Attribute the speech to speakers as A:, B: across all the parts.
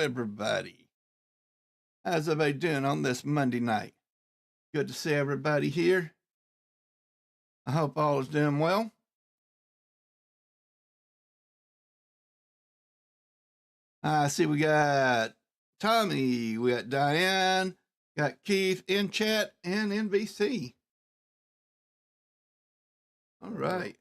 A: everybody. How's everybody doing on this Monday night? Good to see everybody here. I hope all is doing well. I see we got Tommy, we got Diane, got Keith in chat and NBC. All right.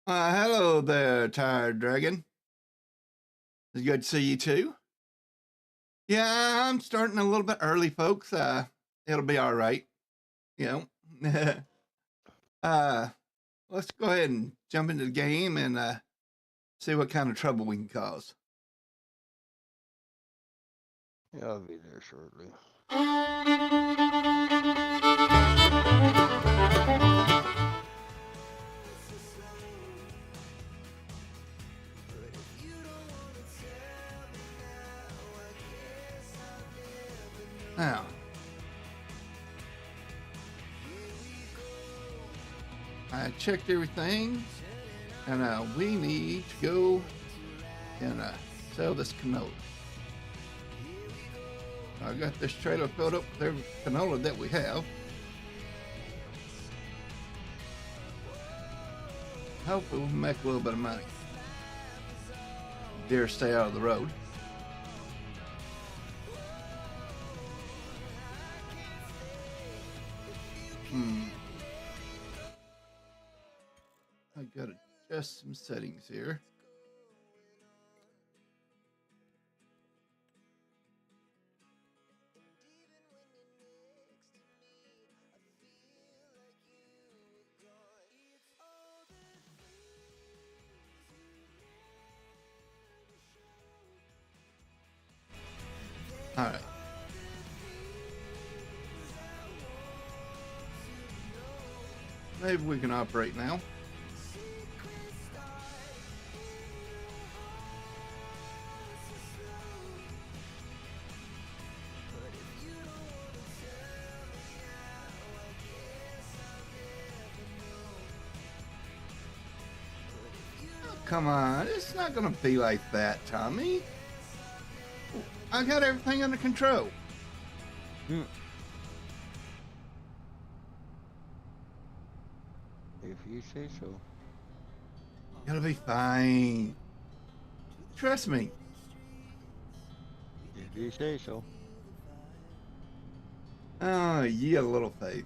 A: Hello there, Tired Dragon. It's good to see you too. Yeah, I'm starting a little bit early, folks. It'll be all right. You know. Let's go ahead and jump into the game and see what kind of trouble we can cause.
B: Yeah, I'll be there shortly.
A: Now, I checked everything, and we need to go and sell this canola. I got this trailer filled up with every canola that we have. Hopefully we'll make a little bit of money. Deer stay out of the road. I gotta adjust some settings here. All right. Maybe we can operate now. Oh, come on, it's not gonna be like that, Tommy. I got everything under control.
B: If you say so.
A: It'll be fine. Trust me.
B: If you say so.
A: Oh, yeah, a little faith.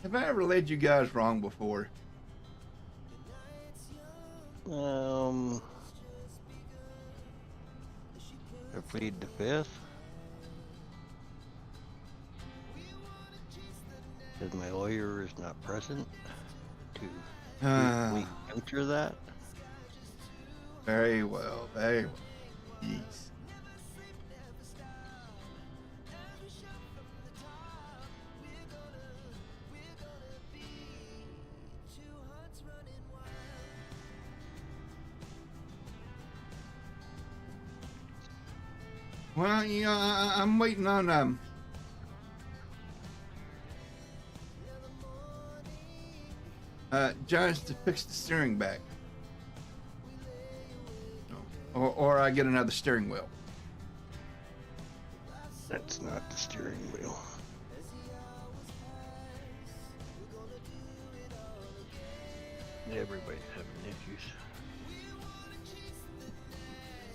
A: Have I ever led you guys wrong before?
B: I plead the fifth. Because my lawyer is not present to briefly counter that.
A: Very well, very well. Yes. Well, you know, I'm waiting on Josh to fix the steering back, or I get another steering wheel.
B: That's not the steering wheel. Everybody's having issues.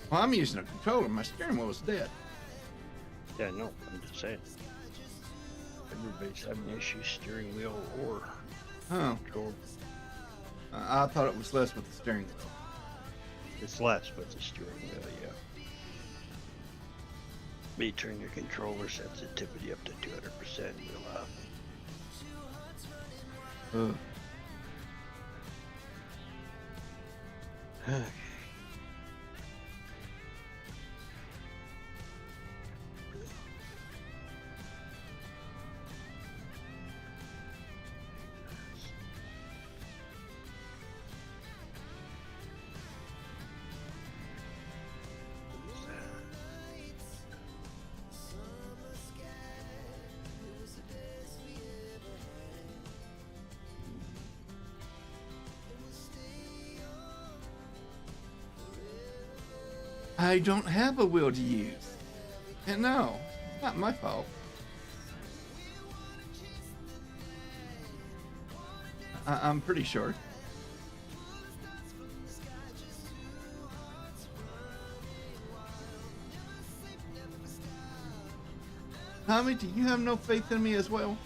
A: Well, I'm using a controller. My steering wheel is dead.
B: Yeah, no, I'm just saying. Everybody's having issues, steering wheel or control.
A: I thought it was less with the steering wheel.
B: It's less with the steering wheel, yeah. Me turn your controller sensitivity up to 200%, we'll Okay.
A: I don't have a will to use. And no, it's not my fault. I'm pretty sure. Tommy, do you have no faith in me as well?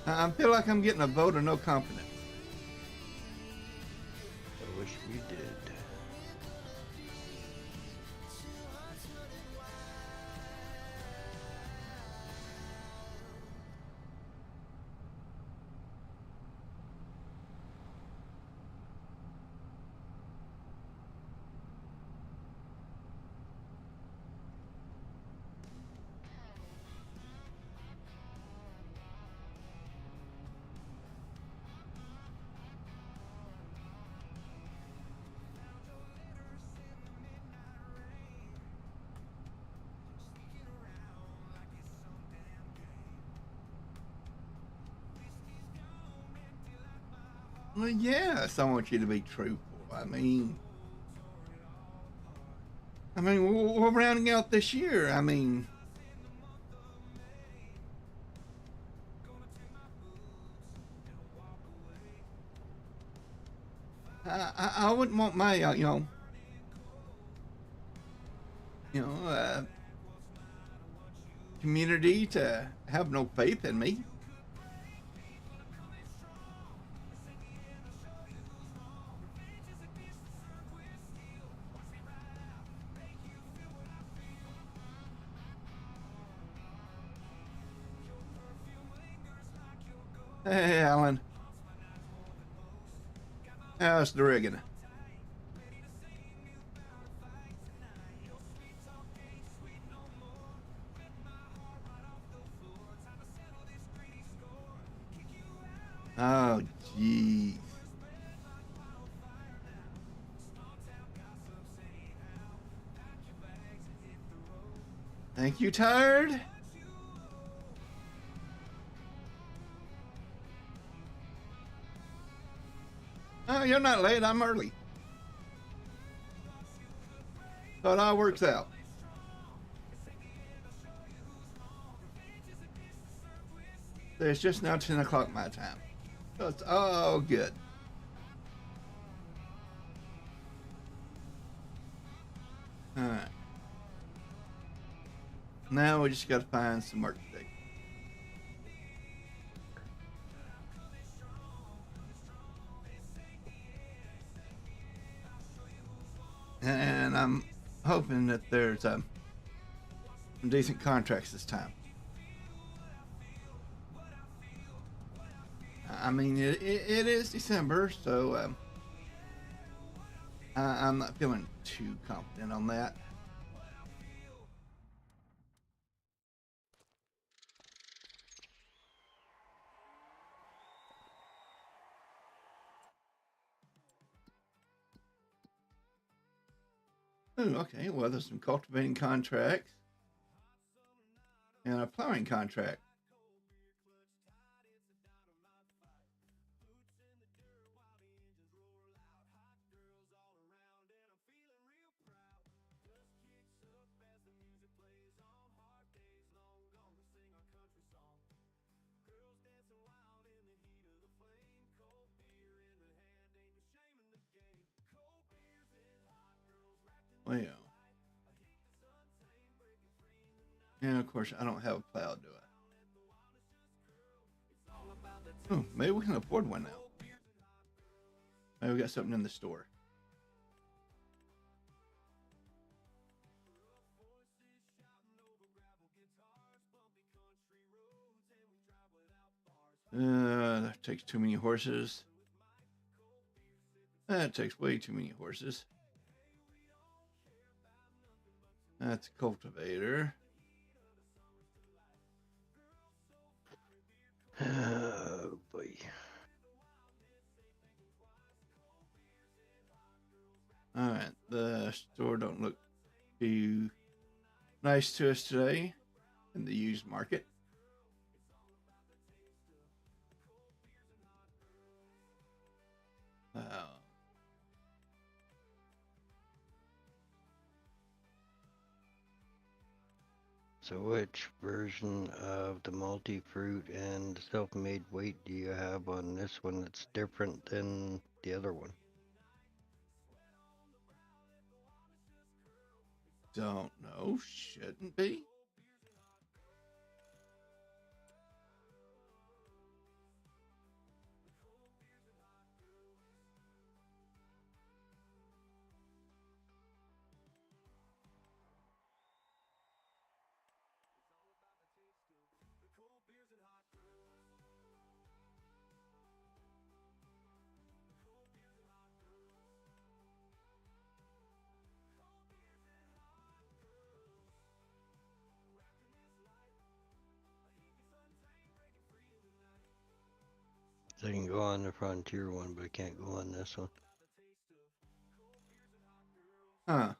A: I feel like I'm getting a vote of no confidence.
B: I wish we did.
A: Well, yes, I want you to be truthful. I mean, we're rounding out this year. I mean, I wouldn't want my, community to have no faith in me. Hey, Alan. How's the rigging? Oh, jeez. Thank you, tired? Oh, you're not late. I'm early. So it all works out. It's just now 10 o'clock my time. So it's all good. All right. Now we just got to find some work to do. And I'm hoping that there's some decent contracts this time. I mean, it is December, so I'm not feeling too confident on that. Ooh, okay, well, there's some cultivating contracts and a plowing contract. Well, and of course, I don't have a plow, do I? Oh, maybe we can afford one now. Maybe we got something in the store. That takes too many horses. That takes way too many horses. That's a cultivator.
B: Oh boy.
A: All right, the store don't look too nice to us today in the used market.
B: So which version of the multi-fruit and self-made weight do you have on this one that's different than the other one?
A: Don't know. Shouldn't be.
B: So I can go on the Frontier one, but I can't go on this one.
A: Huh.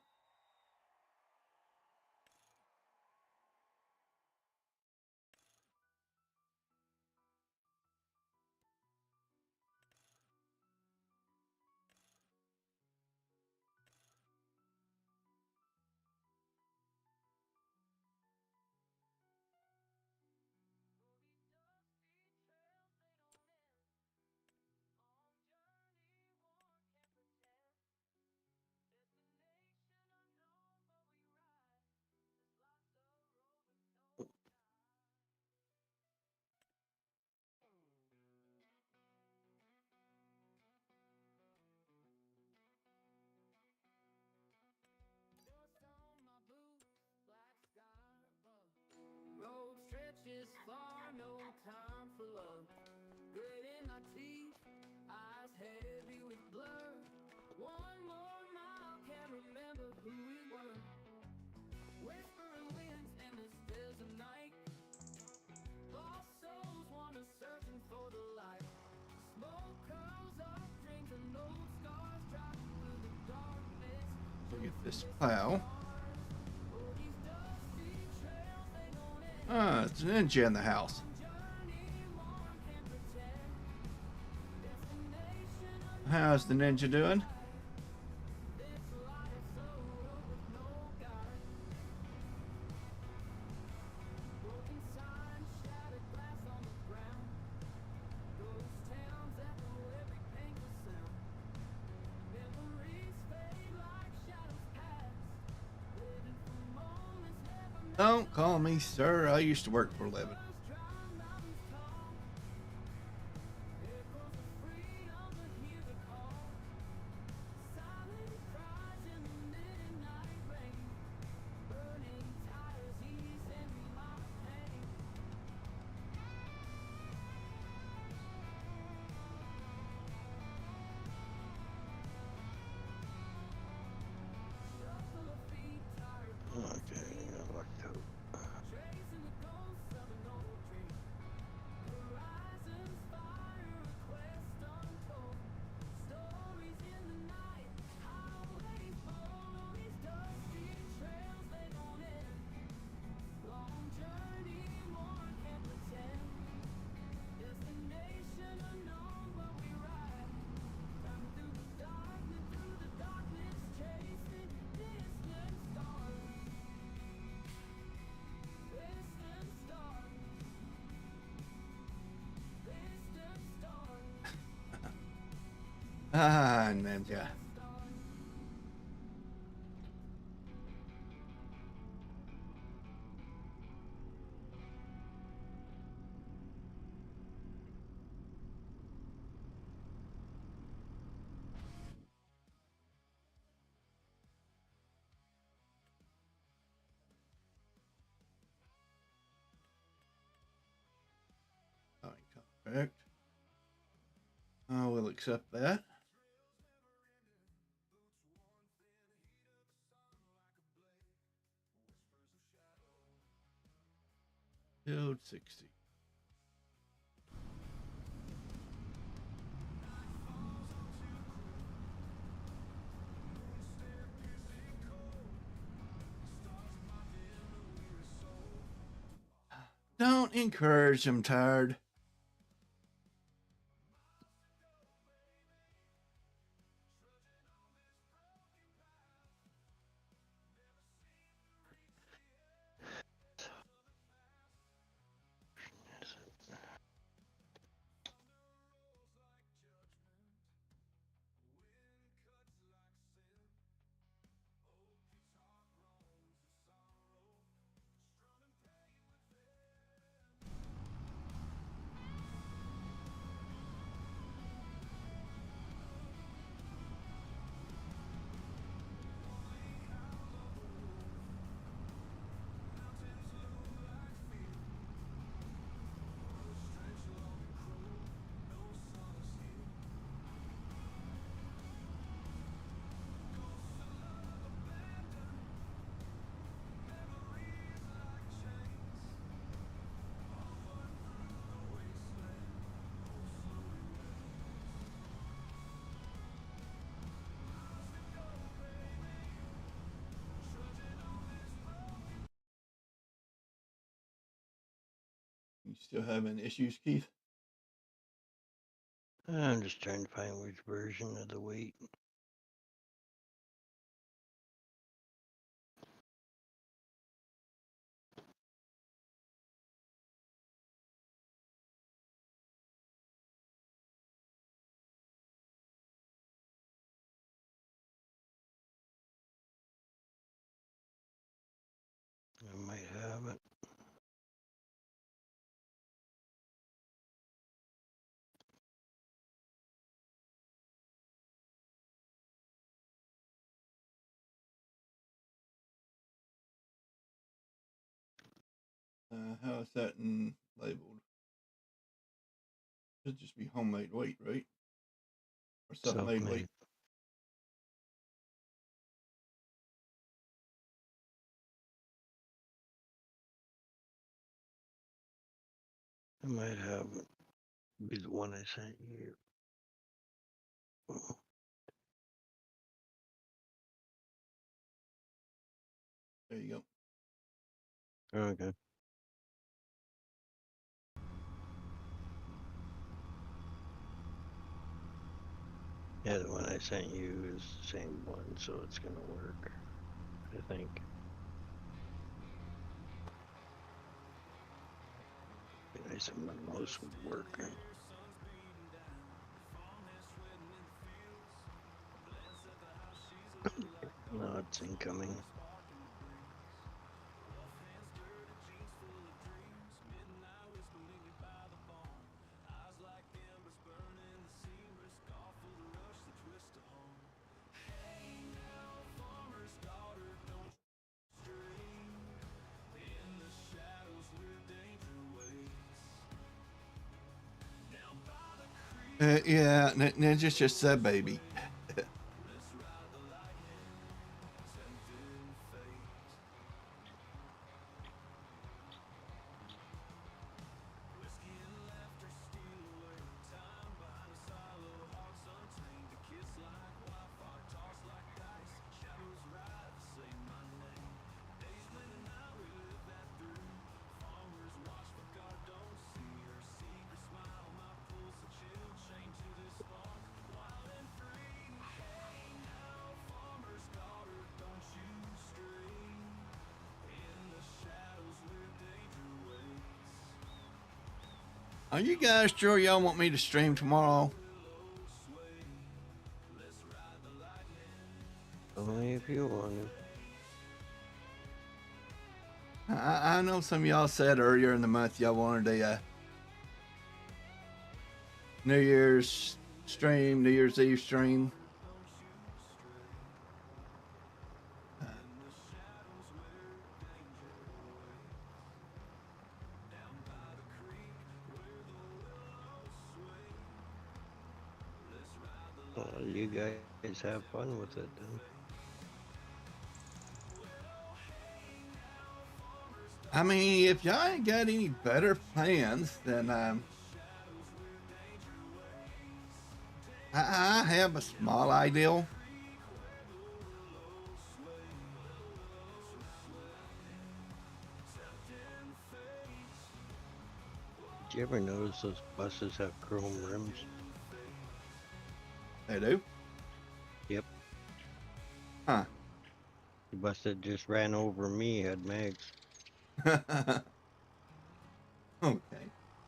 C: Road stretches far, no time for love. Grit in my teeth, eyes heavy with blur. One more mile, can't remember who we were. Whispering winds in the stills of night. Lost souls wander searching for the light. Smoke curls up, dreams and old scars driving through the darkness.
A: Look at this plow. Ah, it's an ninja in the house. How's the ninja doing? Don't call me sir. I used to work for a living.
B: Okay, I like that.
A: Ah, ninja. Correct. I will accept that. Build 60. Don't encourage him, tired. You still having issues, Keith?
B: I'm just trying to find which version of the weight. I might have it.
A: How is that labeled? Should just be homemade weight, right? Or self-made weight.
B: Self-made. I might have it. Be the one I sent you.
A: There you go.
B: Okay. Yeah, the one I sent you is the same one, so it's gonna work, I think. Be nice if my mouse would work. No, it's incoming.
A: Yeah, Ninja's just said baby. Are you guys sure y'all want me to stream tomorrow?
B: Only if you want to.
A: I know some of y'all said earlier in the month y'all wanted a New Year's stream, New Year's Eve stream.
B: Well, you guys have fun with it then.
A: I mean, if y'all ain't got any better plans, then I have a small ideal.
B: Did you ever notice those buses have chrome rims?
A: They do?
B: Yep.
A: Huh.
B: The bus that just ran over me had mags.
A: Okay.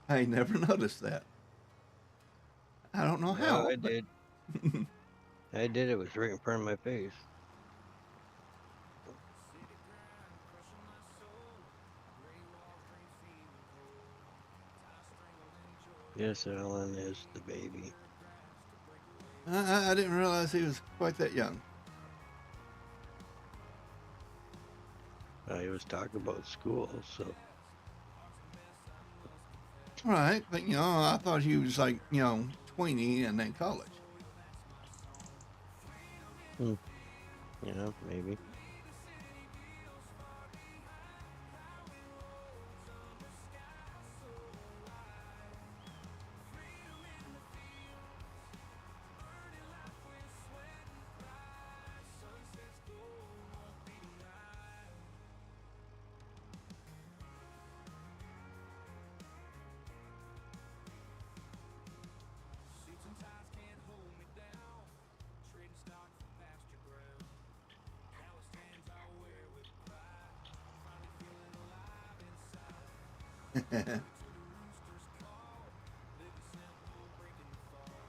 A: I never noticed that. I don't know how.
B: I did. I did. It was right in front of my face. Yes, Alan is the baby.
A: I didn't realize he was quite that young.
B: He was talking about school, so.
A: Right, but I thought he was like, 20 and then college.
B: Yeah, maybe.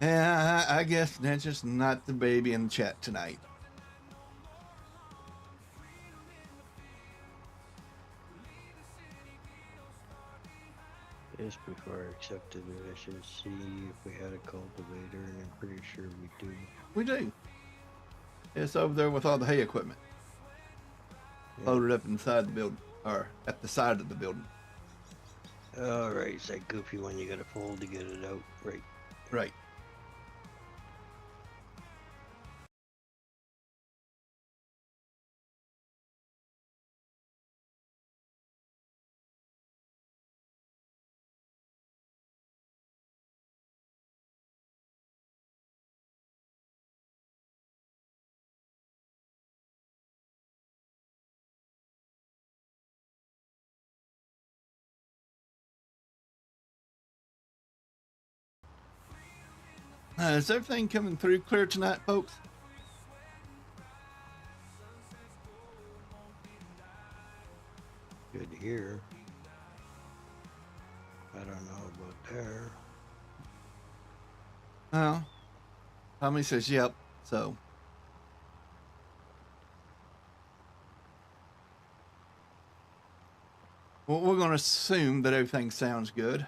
A: Yeah, I guess that's just not the baby in the chat tonight.
B: Just before I accepted it, I should see if we had a cultivator, and I'm pretty sure we do.
A: We do. It's over there with all the hay equipment.
B: Yeah.
A: Loaded up inside the building, or at the side of the building.
B: Alright, it's that goofy one you gotta fold to get it out. Right.
A: Right. Is everything coming through clear tonight, folks?
B: Good here. I don't know about there.
A: Well, Tommy says yep, so. Well, we're going to assume that everything sounds good.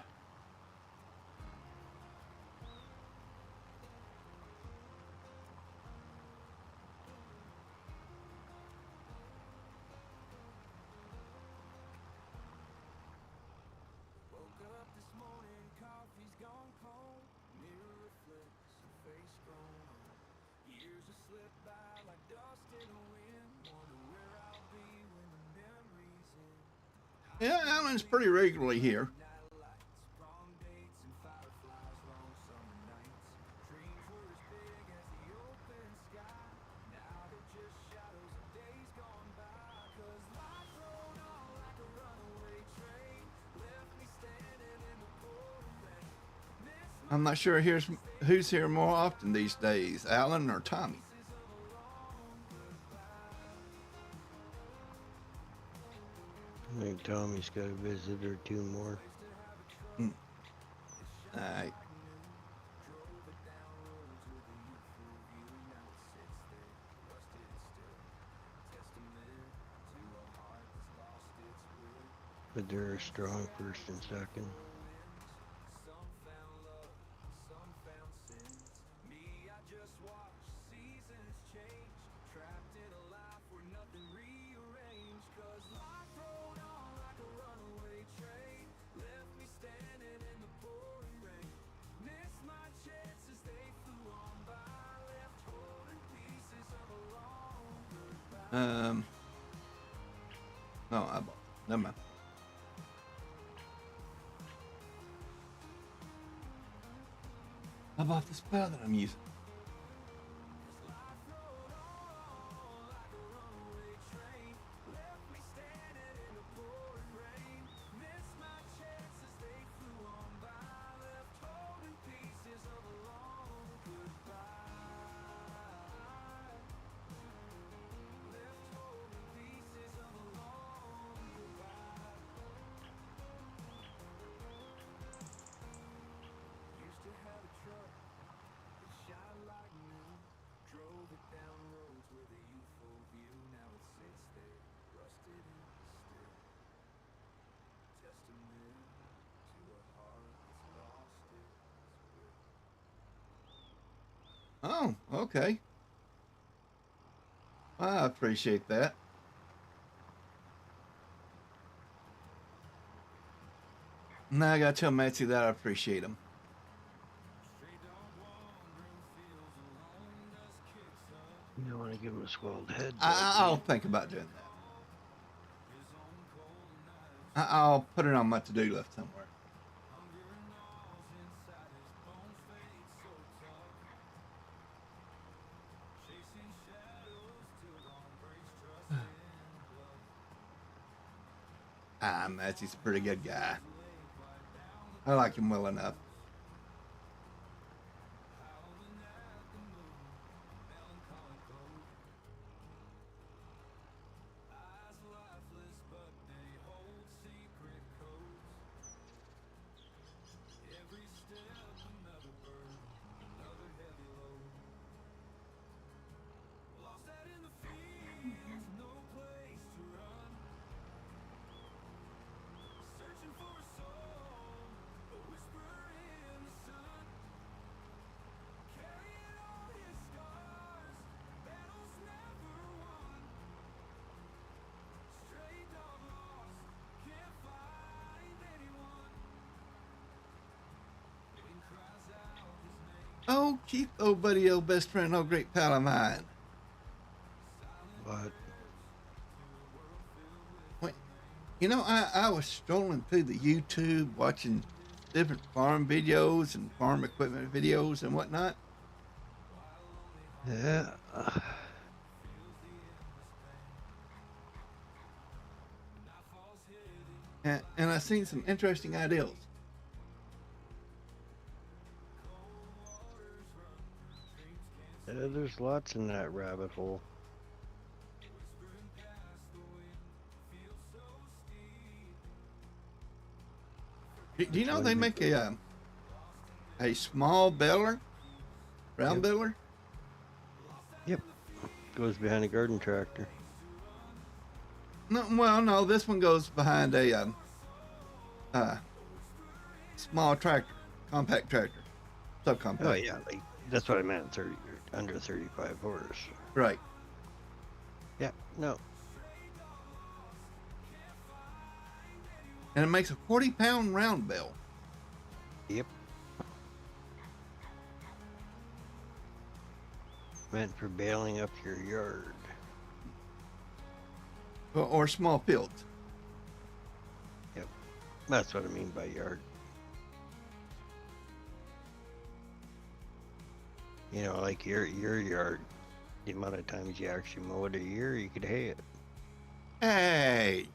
A: Yeah, Alan's pretty regularly here. I'm not sure who's here more often these days, Alan or Tommy.
B: I think Tommy's got a visit or two more.
A: All right.
B: But they're strong first and second.
A: Oh, never mind. How about the spell that I'm using? Oh, okay. I appreciate that. Now I gotta tell Matsy that I appreciate him.
B: You don't want to give him a swelled head.
A: I'll think about doing that. I'll put it on my to-do list somewhere. Matsy's a pretty good guy. I like him well enough. Oh, Keith, oh, buddy, oh, best friend, oh, great pal of mine.
B: But
A: Wait, you know, I was strolling through the YouTube watching different farm videos and farm equipment videos and whatnot.
B: yeah,
A: And I seen some interesting ideas.
B: there's lots in that rabbit hole.
A: Do you know
B: Which
A: they
B: one
A: make a small baler, round
B: Yep.
A: baler?
B: Yep, goes behind a garden tractor.
A: No, well, no, this one goes behind a uh, small tractor, compact tractor, subcompact.
B: Oh yeah, like that's what I meant. 30 under 35 horse.
A: Right.
B: Yeah, no,
A: And it makes a 40-pound round bale.
B: yep. Meant for bailing up your yard.
A: Or small fields.
B: That's what I mean by yard. You know, like your yard. The amount of times you actually mow it a year, you could hay it.
A: Hey,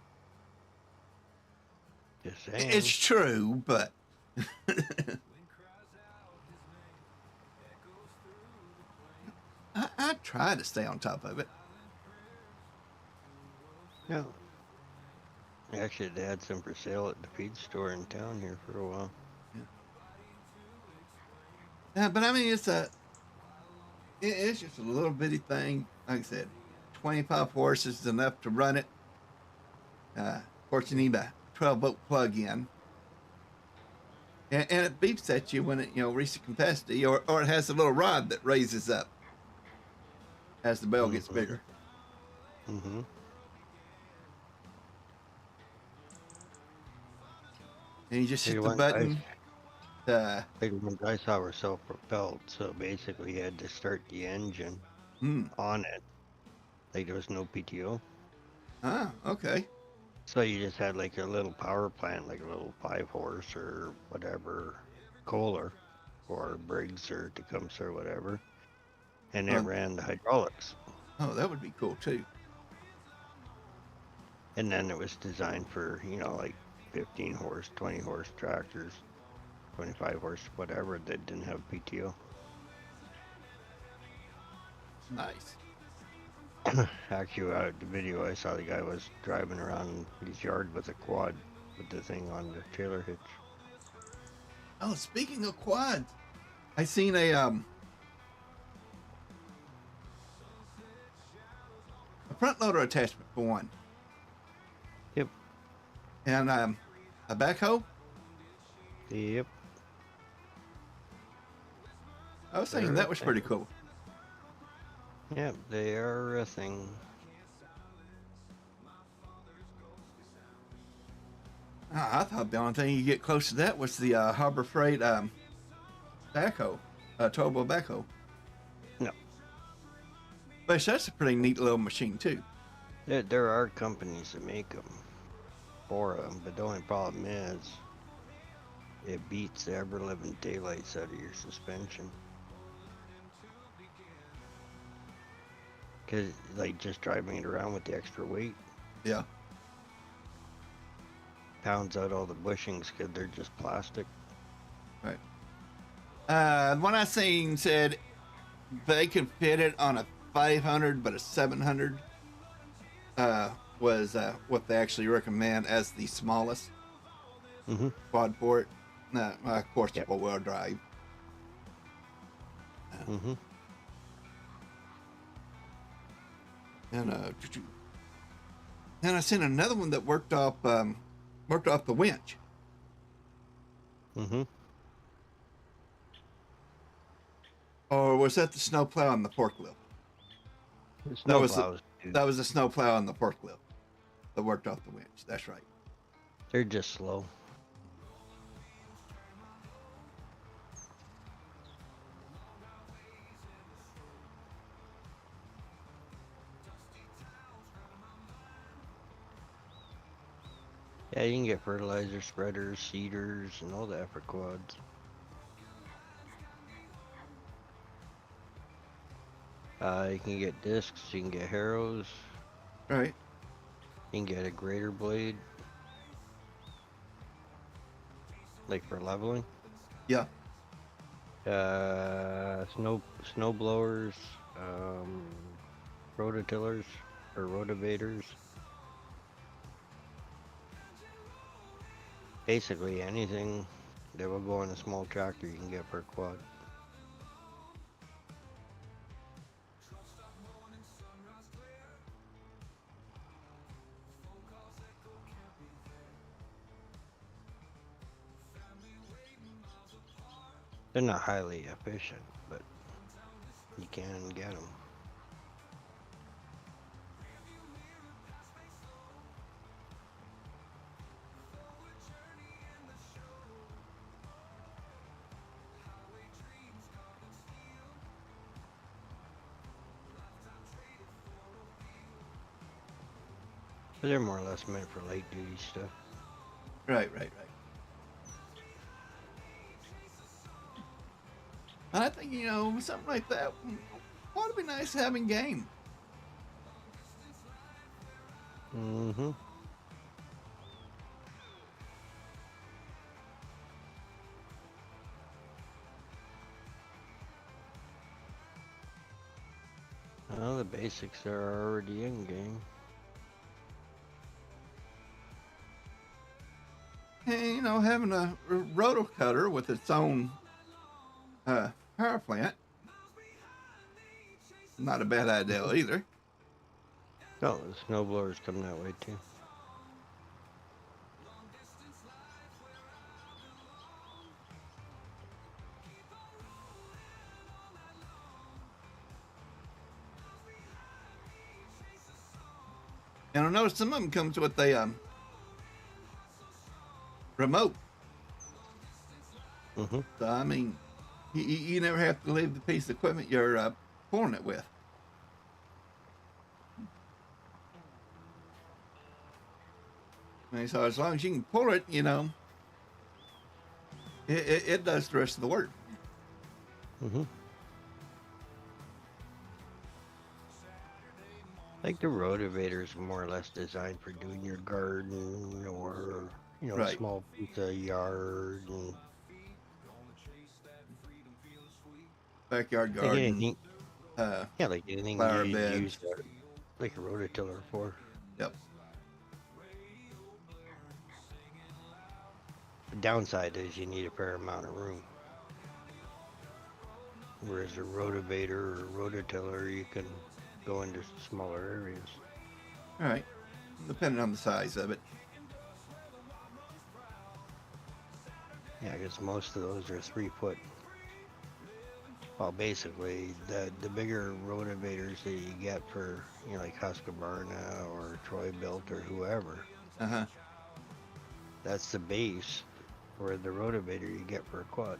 B: Just saying.
A: it's true, but I try to stay on top of it.
B: No. Actually, they had some for sale at the feed store in town here for a while.
A: Yeah, but I mean, it's just a little bitty thing. Like I said, 25 horses is enough to run it. Of course, you need a 12-volt plug-in. And it beeps at you when it, reaches capacity, or it has a little rod that raises up as the bell gets
B: Mhm.
A: bigger.
B: Mm-hmm.
A: And you just hit
B: Hey,
A: the
B: one
A: button.
B: Like one I saw were self-propelled, so basically you had to start the engine
A: Hmm.
B: on it. Like there was no PTO.
A: Ah, okay.
B: So you just had like a little power plant, like a little 5-horse or whatever, Kohler or Briggs or Tecumseh or whatever, and it
A: Um,
B: ran the hydraulics.
A: oh, that would be cool too.
B: And then it was designed for, like 15-horse, 20-horse tractors, 25-horse, whatever, that didn't have PTO.
A: Nice.
B: Actually, the video I saw, the guy was driving around his yard with a quad with the thing on the trailer hitch.
A: Oh, speaking of quads, I seen a front loader attachment for one.
B: Yep.
A: And a backhoe.
B: Yep.
A: I was thinking that was pretty cool.
B: Yep, they are a thing.
A: I thought the only thing you get close to that was the Harbor Freight backhoe, towable backhoe.
B: No.
A: But that's a pretty neat little machine too.
B: There are companies that make them for them, but the only problem is it beats the ever-living daylights out of your suspension. Because, like, just driving it around with the extra weight
A: Yeah.
B: pounds out all the bushings because they're just plastic.
A: Right. The one I seen said they could fit it on a 500, but a 700 was what they actually recommend as the smallest
B: Mm-hmm.
A: quad port. Of course,
B: Yep.
A: four-wheel drive.
B: Mm-hmm.
A: And I seen another one that worked off the winch.
B: Mm-hmm.
A: Or was that the snowplow and the forklift?
B: Snow
A: was
B: plows, dude.
A: That was the snowplow and the forklift that worked off the winch. That's right.
B: They're just slow. Yeah, you can get fertilizer spreaders, seeders, and all that for quads. You can get discs, you can get harrows,
A: Right.
B: you can get a grater blade, like for leveling.
A: Yeah.
B: Snow blowers, rototillers or rotovators. Basically anything that will go in a small tractor you can get per quad. They're not highly efficient, but you can get them. But they're more or less meant for light duty stuff.
A: Right. Right. Right. And I think, with something like that, ought to be nice having game.
B: Mm-hmm. Well, the basics are already in game.
A: And, having a roto cutter with its own power plant, not a bad idea either.
B: Oh, the snowblowers come that way too.
A: And I know some of them comes with a remote.
B: Mm-hmm.
A: So, I mean, you never have to leave the piece of equipment you're pulling it with. I mean, so as long as you can pull it, it does the rest of the work.
B: Mm-hmm. Like the rotovators are more or less designed for doing your garden or,
A: Right.
B: small piece of yard and
A: Backyard
B: like
A: garden,
B: anything.
A: uh,
B: Yeah, like anything
A: flower
B: you'd
A: beds.
B: use like a rototiller for.
A: Yep.
B: The downside is you need a fair amount of room. Whereas a rotavator or rototiller, you can go into smaller areas.
A: All right. Depending on the size of it.
B: Yeah, because most of those are 3 foot. Well, basically, the bigger rotavators that you get for, like Husqvarna or Troy Built or whoever,
A: Uh huh.
B: that's the base for the rotavator you get for a quad.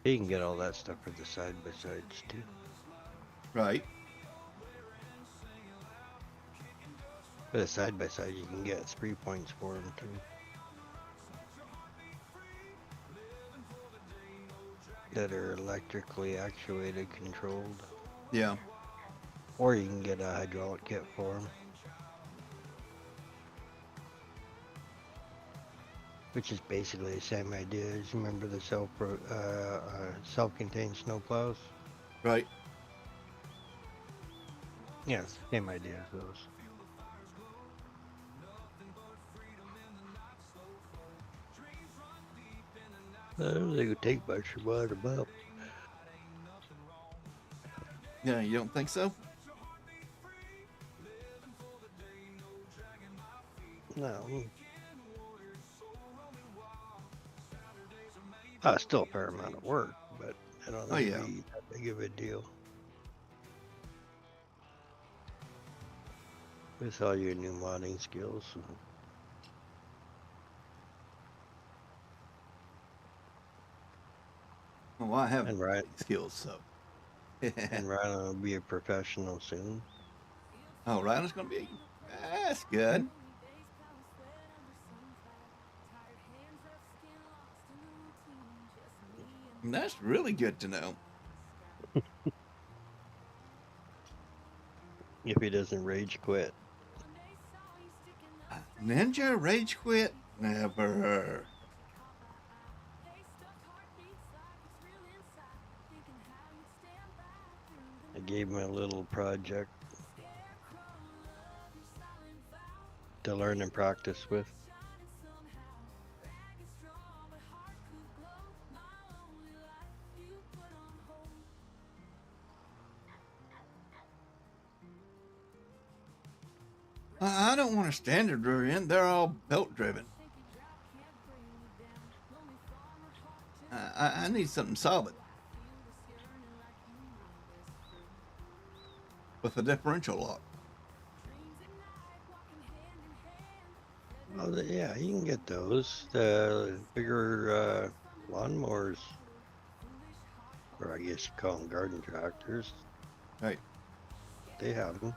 B: You can get all that stuff for the side-by-sides too.
A: Right.
B: For the side-by-side, you can get 3 points for them too. That are electrically actuated, controlled.
A: Yeah.
B: Or you can get a hydraulic kit for them. Which is basically the same idea as, remember the self-contained snowplows?
A: Right.
B: Yeah, it's the same idea as those. They could take much to run them up.
A: Yeah. You don't think so?
B: No. Still a fair amount of work, but I don't
A: Oh,
B: think
A: yeah.
B: it'd be that big of a deal. With all your new modding skills.
A: Well, I have
B: And Ryan,
A: skills, so.
B: and Ryan will be a professional soon.
A: Oh, Ryan's going to be. That's
B: Yeah.
A: good. That's really good to know.
B: If he doesn't rage quit.
A: Ninja rage quit? Never.
B: I gave him a little project to learn and practice with.
A: I don't want a standard rear end. They're all belt driven. I need something solid with a differential lock.
B: Oh, yeah, you can get those. The bigger lawnmowers, or I guess you call them garden tractors.
A: Right.
B: They have them.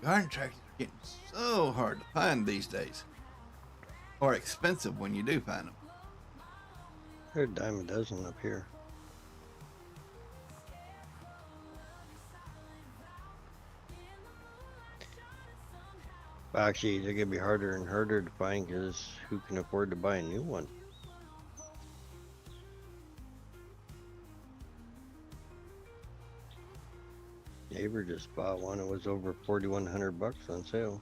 A: Garden tractors are getting so hard to find these days, or expensive when you do find them.
B: They're a dime a dozen up here. Actually, they're gonna be harder and harder to find because who can afford to buy a new one? Neighbor just bought one. It was over $4,100 on sale.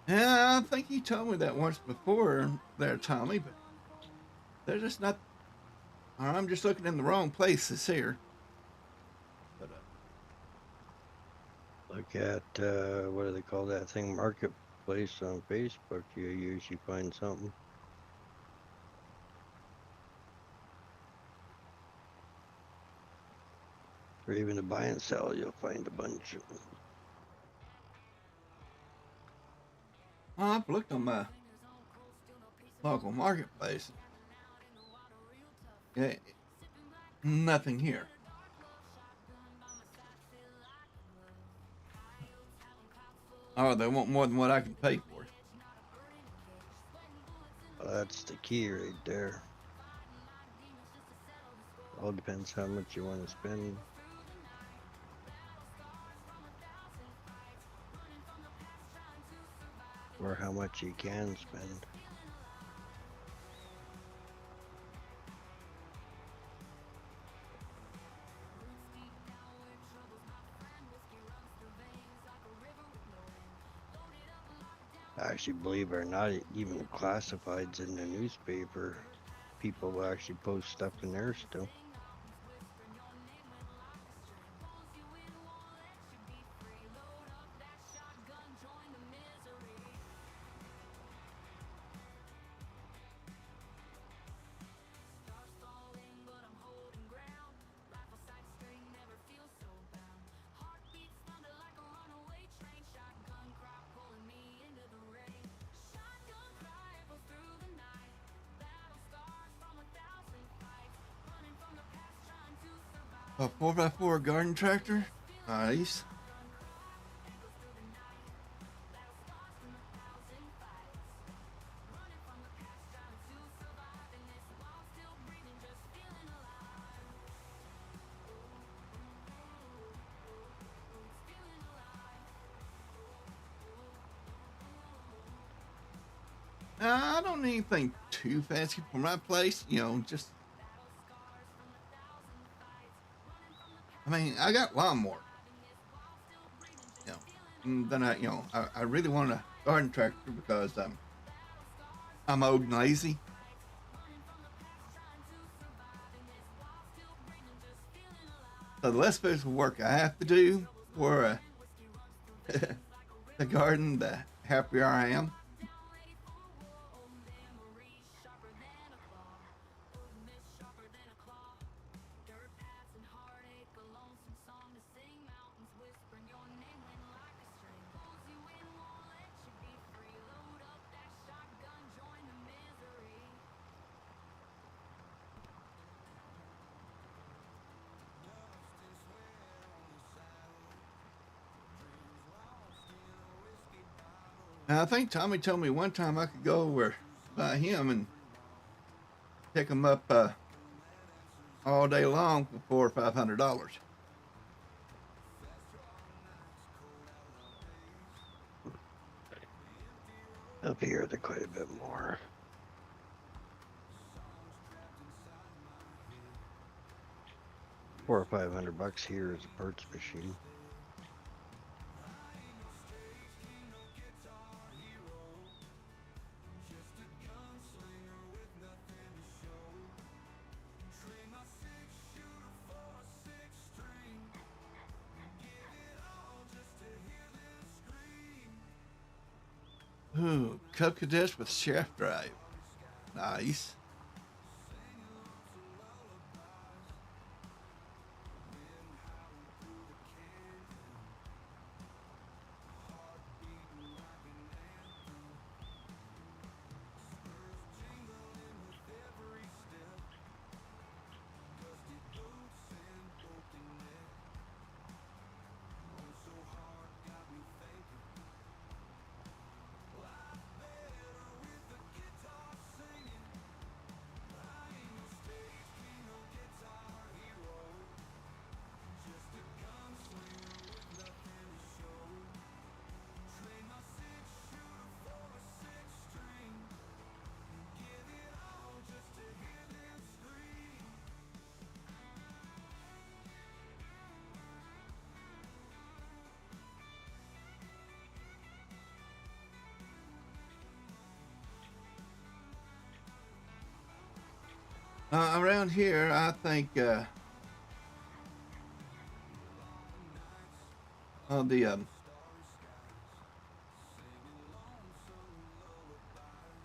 A: Yeah, I think you told me that once before there, Tommy, but they're just not. Or I'm just looking in the wrong places here. But,
B: Look at what do they call that thing? Marketplace on Facebook. You usually find something. Or even to buy and sell, you'll find a bunch of them.
A: well, I've looked on my local marketplace. Yeah, nothing here. Oh, they want more than what I can pay for.
B: Well, that's the key right there. All depends how much you want to spend. Or how much you can spend. Actually, believe it or not, even classifieds in the newspaper, people will actually post stuff in there still.
A: A 4x4 garden tractor? Nice. I don't need anything too fancy for my place, you know, just I mean, I got lawnmower, you know, and then I really want a garden tractor because I'm old and lazy. So the less physical work I have to do for the garden, the happier I am. And I think Tommy told me one time I could go over by him and pick him up all day long for $500.
B: Up here, they're quite a bit more. $400 or $500 here is a parts machine.
A: Ooh, Cub Cadets with shaft drive. Nice. Around here, I think the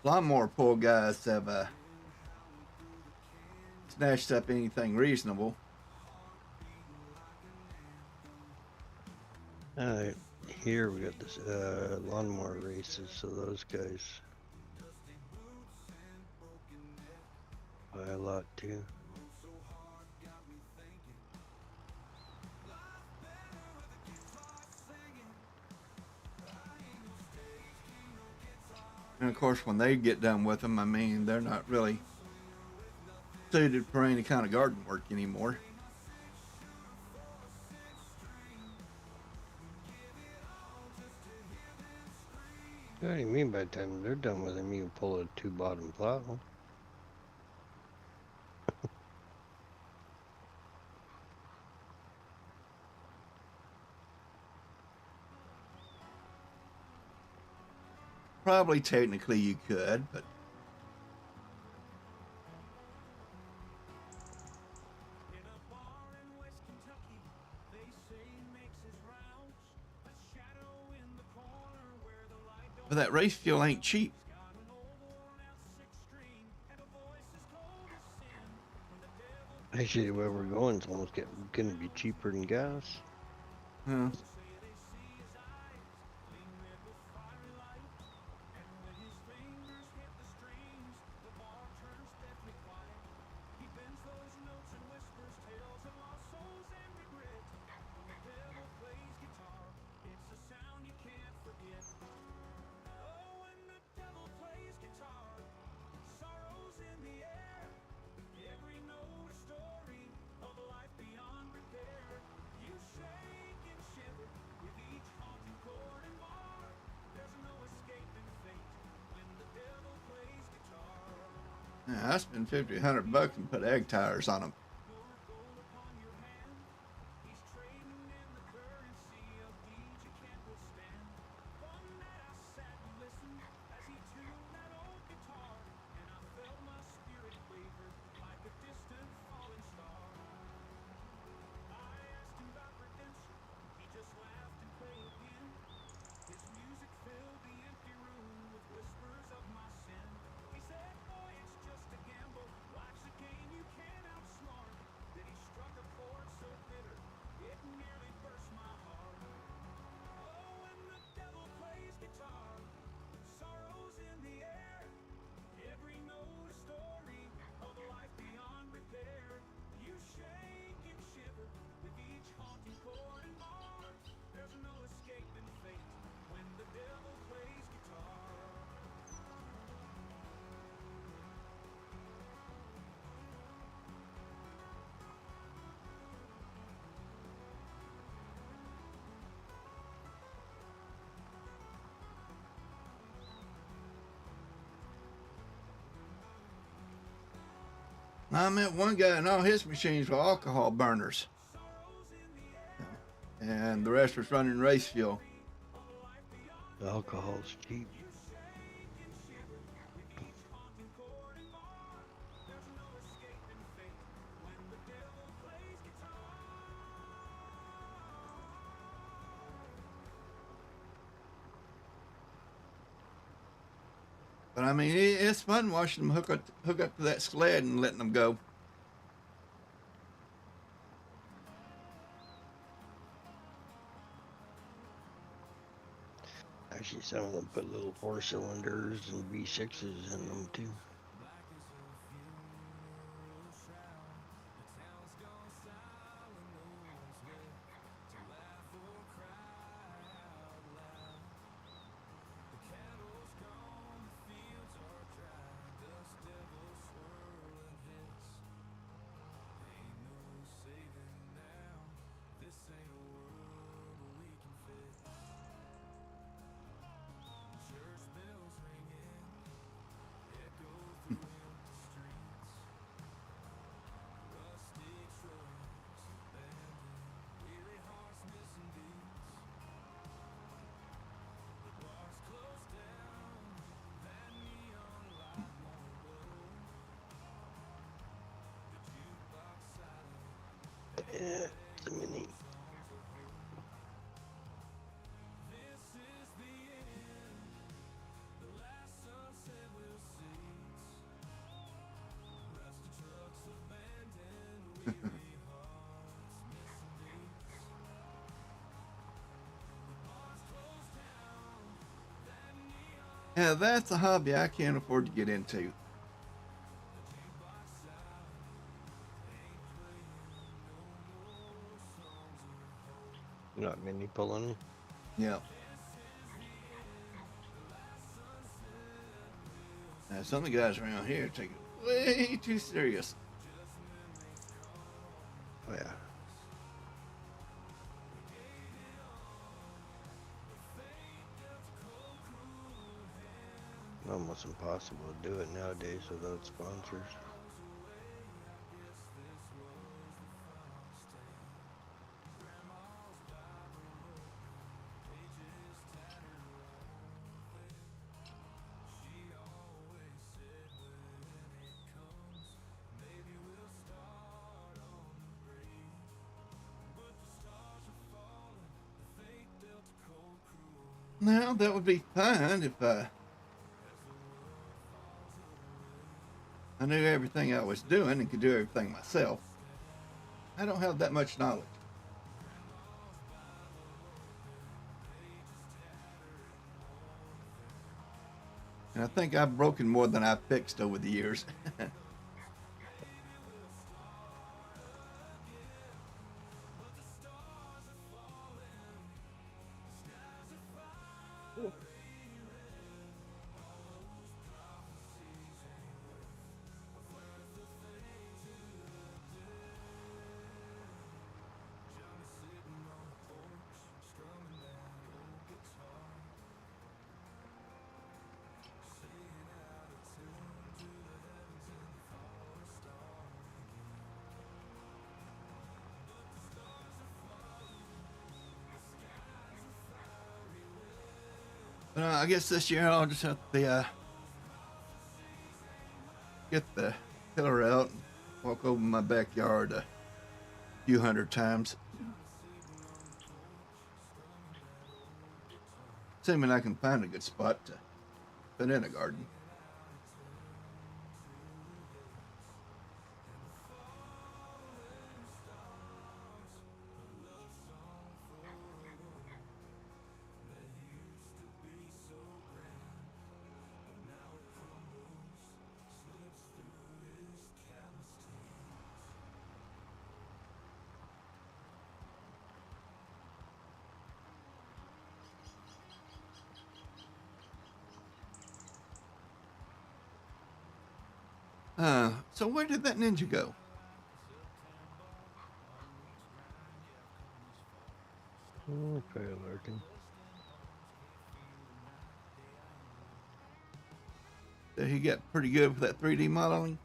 A: lawnmower pull guys have snatched up anything reasonable.
B: Here we got this lawnmower races, so those guys buy a lot too.
A: And of course, when they get done with them, I mean, they're not really suited for any kind of garden work anymore.
B: What do you mean by the time they're done with them, you can pull a 2-bottom plow?
A: Probably technically you could, but that race fuel ain't cheap.
B: Actually, where we're going is almost going to be cheaper than gas.
A: Huh. Yeah, I spent $50, $100 and put egg tires on them. I met one guy and all his machines were alcohol burners. And the rest was running race fuel.
B: Alcohol's cheap.
A: But I mean, it's fun watching them hook up to that sled and letting them go.
B: Actually, some of them put little 4-cylinders and V6s in them too. Yeah, it's a mini.
A: Yeah, that's a hobby I can't afford to get into.
B: Not mini pulling.
A: Yeah. Now, some of the guys around here take it way too serious.
B: Oh yeah. Almost impossible to do it nowadays without sponsors.
A: Now, that would be fine if I knew everything I was doing and could do everything myself. I don't have that much knowledge. And I think I've broken more than I've fixed over the years. I guess this year I'll just have to get the tiller out and walk over my backyard a few hundred times. Assuming I can find a good spot to put in a garden. So where did that ninja go?
B: Probably lurking.
A: Did he get pretty good with that 3D modeling?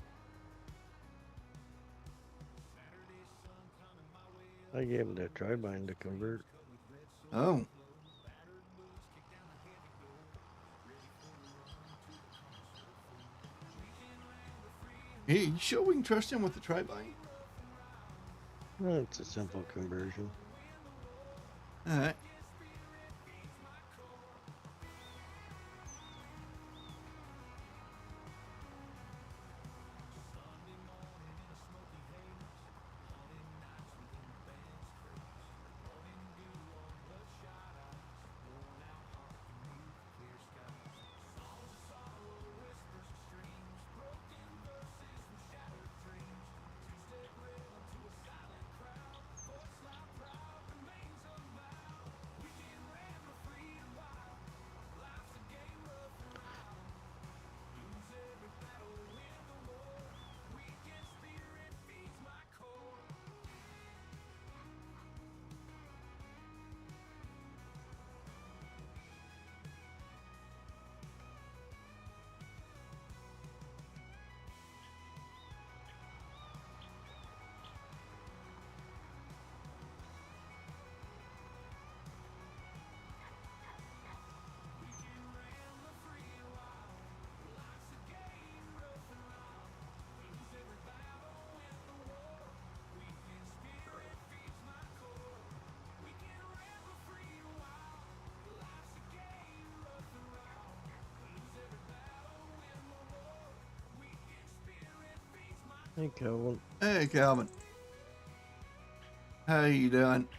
B: I gave him the tri-bind to convert.
A: Oh. Hey, you sure we can trust him with the tri-bind?
B: Well, it's a simple conversion.
A: All right.
B: Hey, Calvin.
A: Hey, Calvin. How you doing?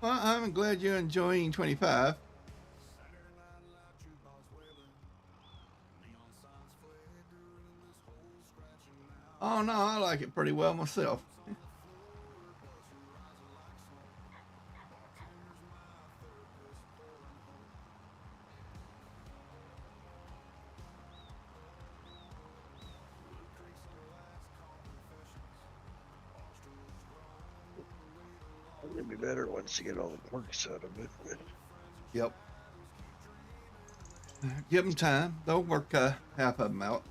A: Well, I'm glad you're enjoying 25. Oh, no, I like it pretty well myself.
B: It'd be better once you get all the quirks out of it.
A: Yep. Give them time. They'll work half of them out.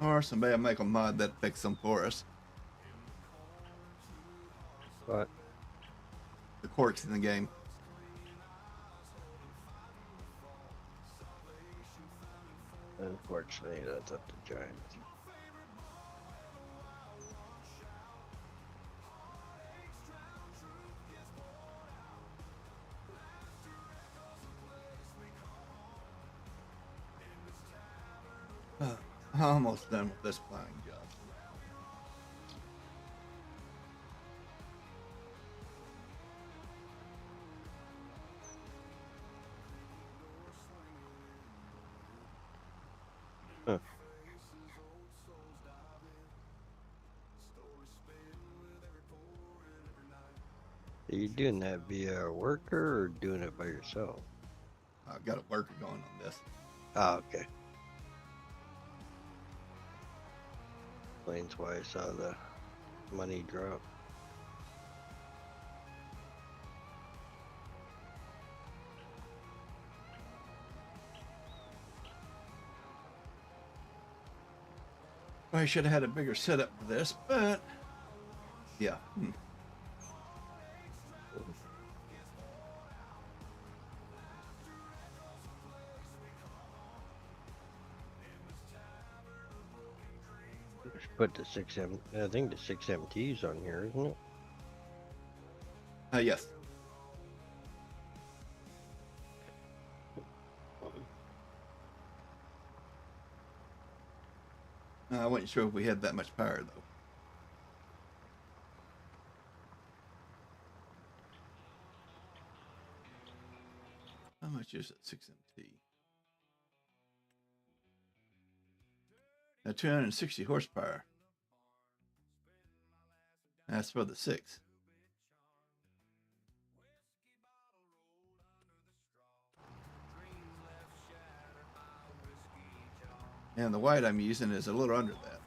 A: Or somebody will make a mod that fix them for us.
B: But
A: The quirks in the game.
B: unfortunately, that's up to Giants.
A: I'm almost done with this plowing job.
B: Huh. Are you doing that via a worker or doing it by yourself?
A: I've got a worker going on this.
B: Oh, okay. Explains why I saw the money drop.
A: I should have had a bigger setup for this, but yeah.
B: Put the 6M, I think the 6MT's on here, isn't it?
A: Yes. I wasn't sure if we had that much power though. How much is it? 6MT. Now 260 horsepower. That's for the 6. And the white I'm using is a little under that.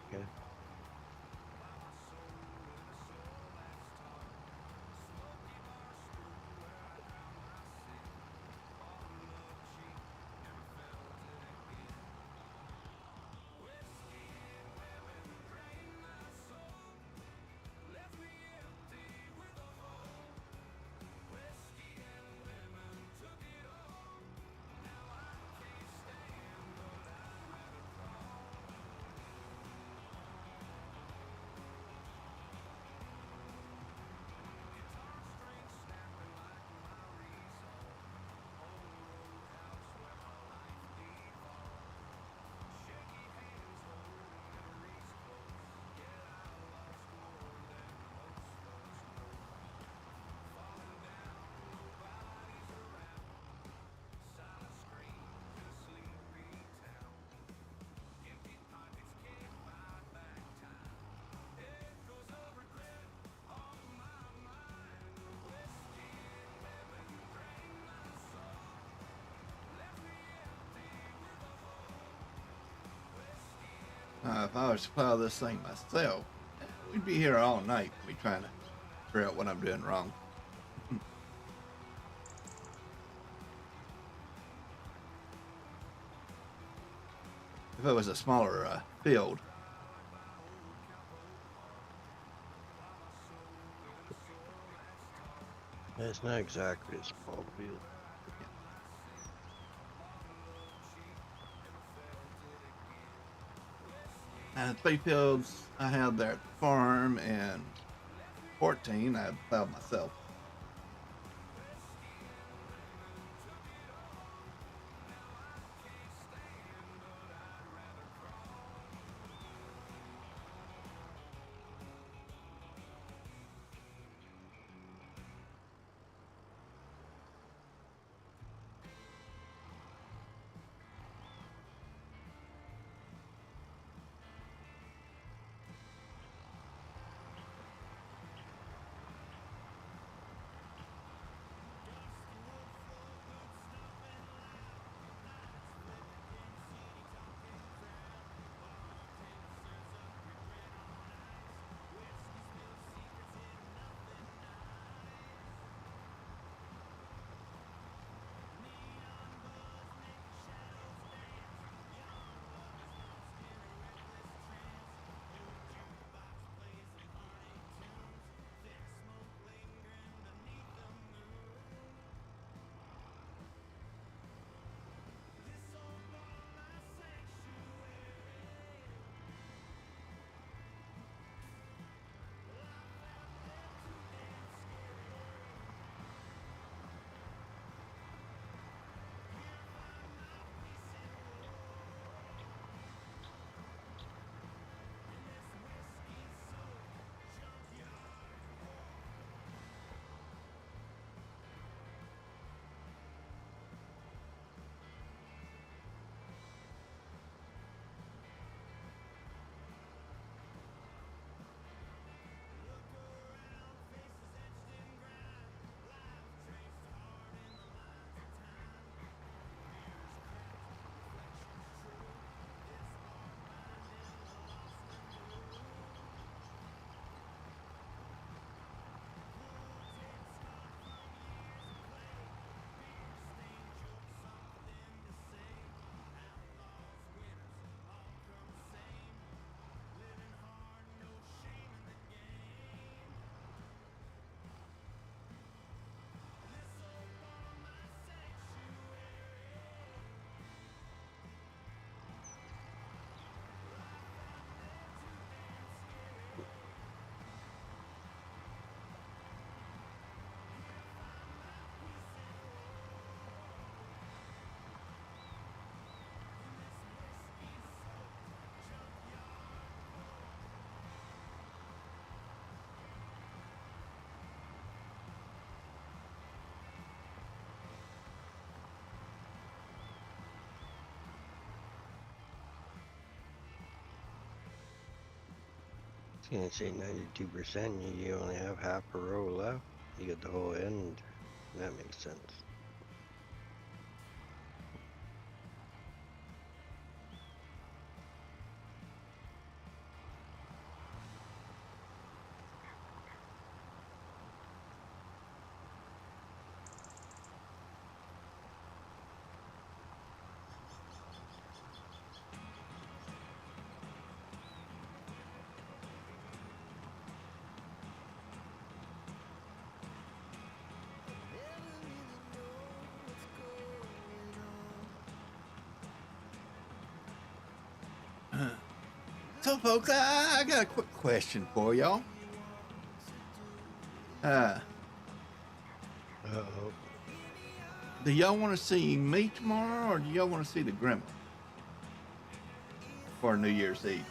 B: Okay.
A: If I was to plow this thing myself, we'd be here all night. Me trying to figure out what I'm doing wrong. If it was a smaller field.
B: It's not exactly a small field.
A: And 3 fields I had there at the farm, and 14 I plowed myself.
B: gonna say 92%. You only have half a row left. You get the whole end. That makes sense.
A: So, folks, I got a quick question for y'all.
B: Uh-oh.
A: Do y'all want to see me tomorrow, or do y'all want to see the Gremlin for New Year's Eve?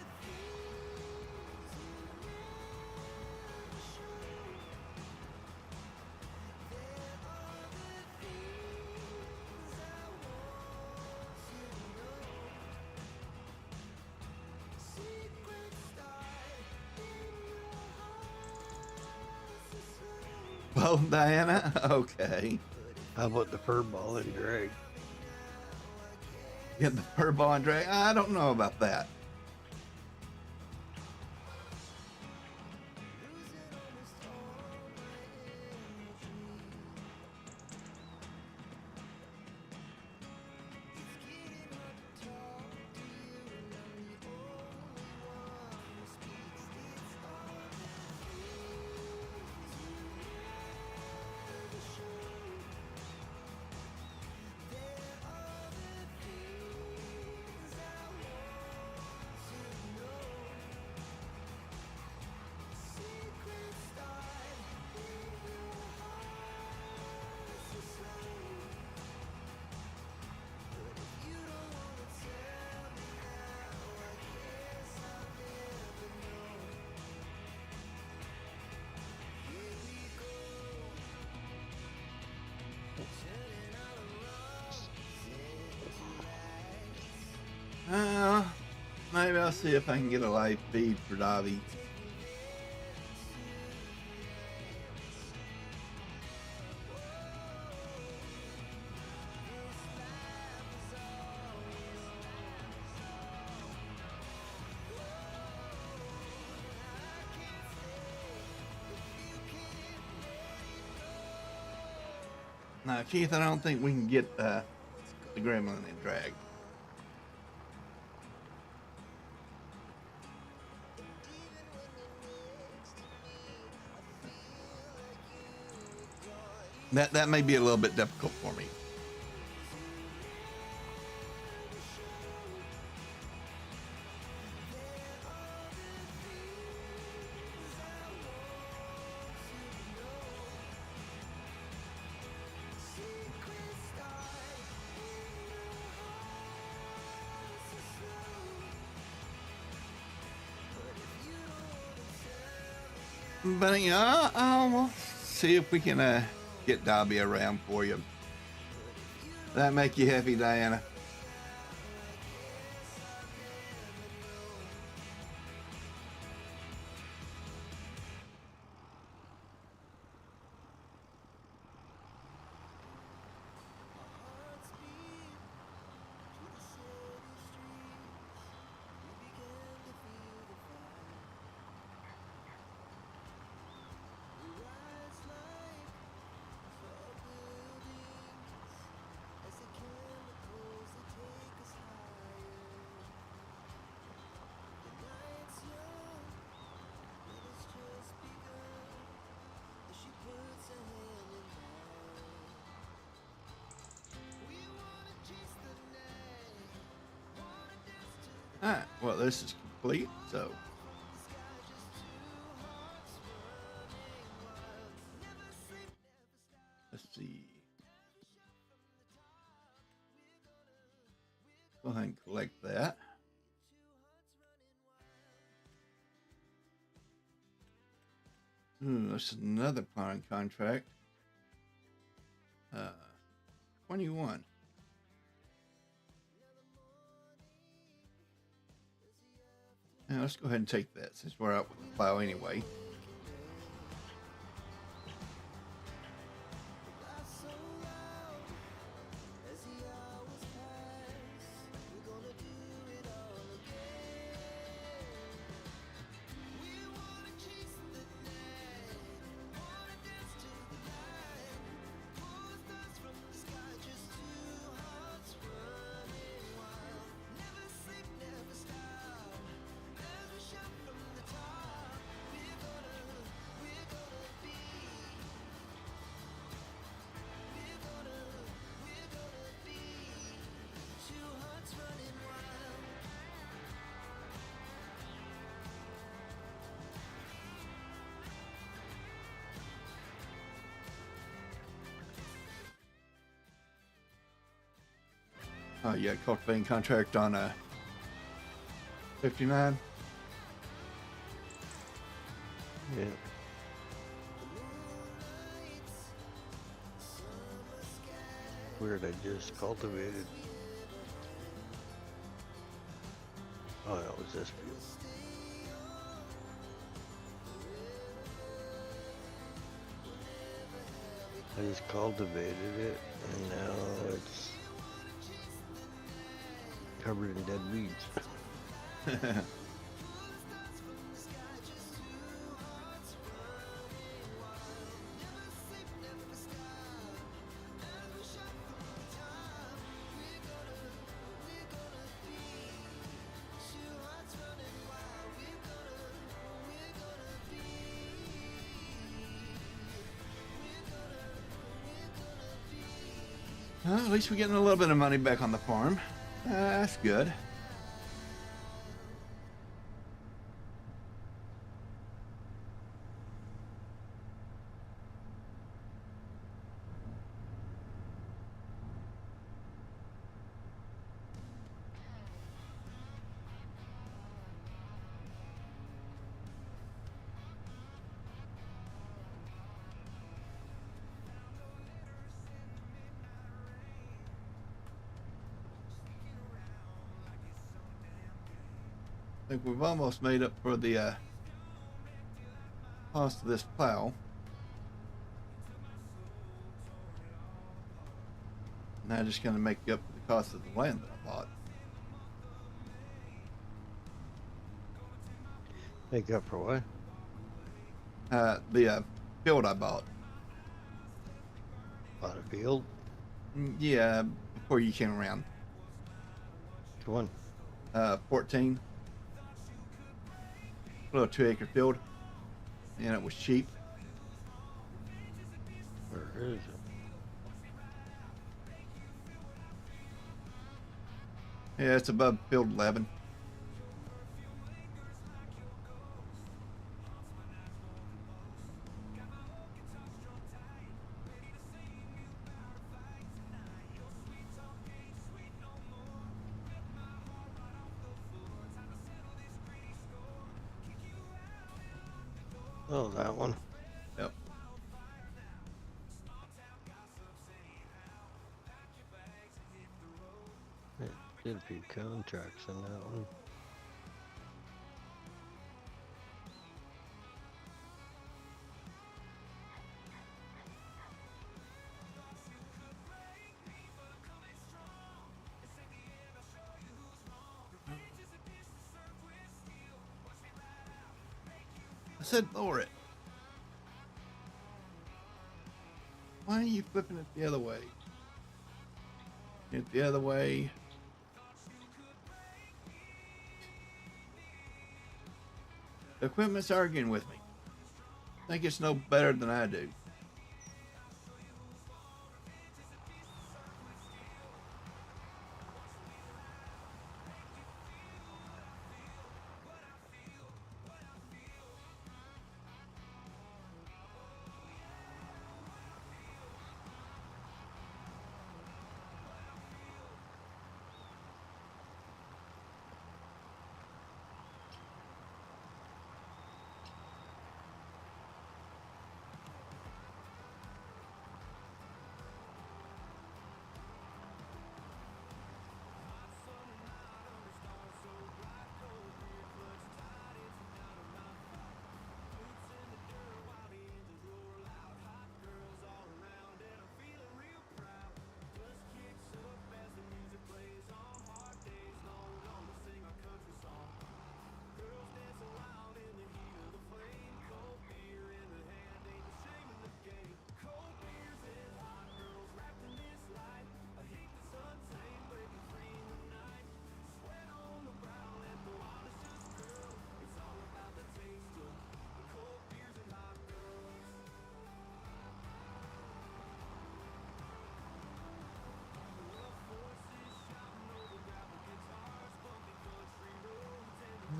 A: Well, Diana, okay.
B: How about the fur ball and drag?
A: Get the fur ball and drag. I don't know about that. Maybe I'll see if I can get a live feed for Dobby. Now, Keith, I don't think we can get the Gremlin in drag. That may be a little bit difficult for me. But yeah, we'll see if we can get Dobby around for you. That make you happy, Diana? Alright, well, this is complete, so. Let's see. Go ahead and collect that. Ooh, that's another pawn contract. 21. Now let's go ahead and take that since we're out with the plow anyway. Oh yeah, cultivating contract on a 59.
B: Yeah. Weird, I just cultivated. Oh, that was this field. I just cultivated it, and now it's covered in dead weeds.
A: Well, at least we're getting a little bit of money back on the farm. That's good. I think we've almost made up for the cost of this plow. Now just going to make up for the cost of the land that I bought.
B: Make up for what?
A: The field I bought.
B: Bought a field?
A: Yeah, before you came around.
B: Which one?
A: 14. Little 2-acre field. And it was cheap.
B: Where is it?
A: Yeah, it's above field 11.
B: Oh, that one.
A: Yep.
B: Yeah, did a few contracts on that one.
A: I said lower it. Why are you flipping it the other way? It the other way. The equipment's arguing with me. Think it's no better than I do.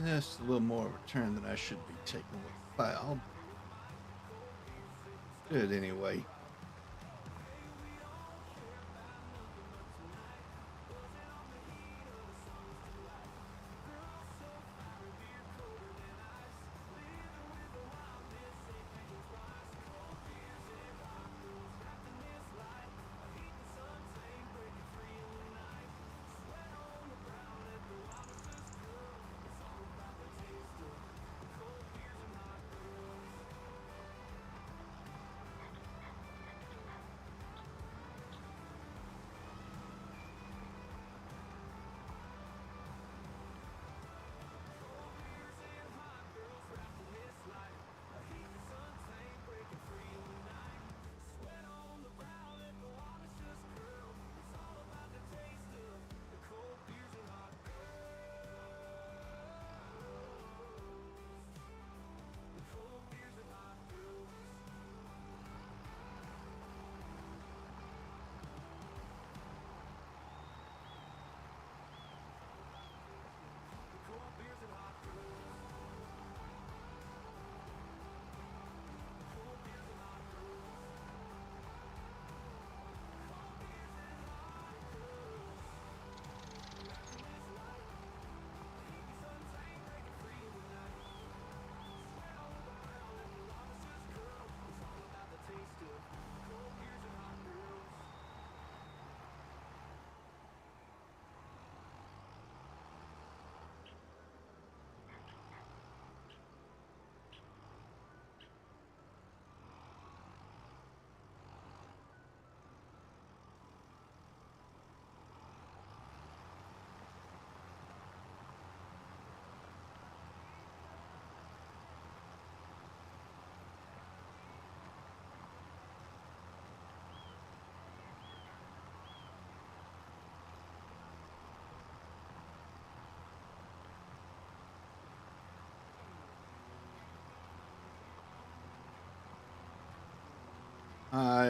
A: Just a little more of a turn than I should be taking with the foul. Good anyway.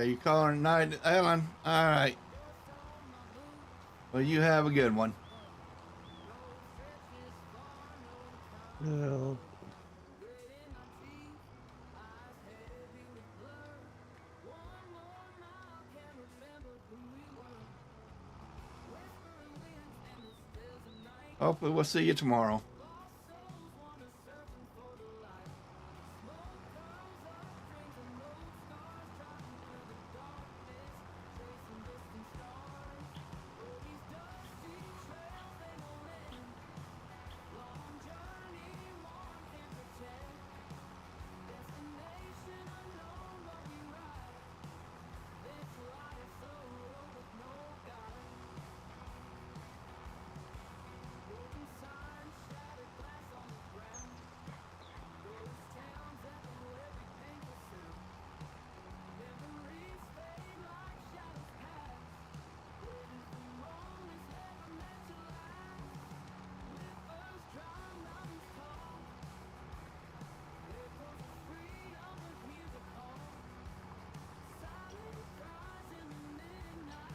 A: You calling it night, Ellen? All right. Well, you have a good one.
B: No.
A: Hopefully, we'll see you tomorrow.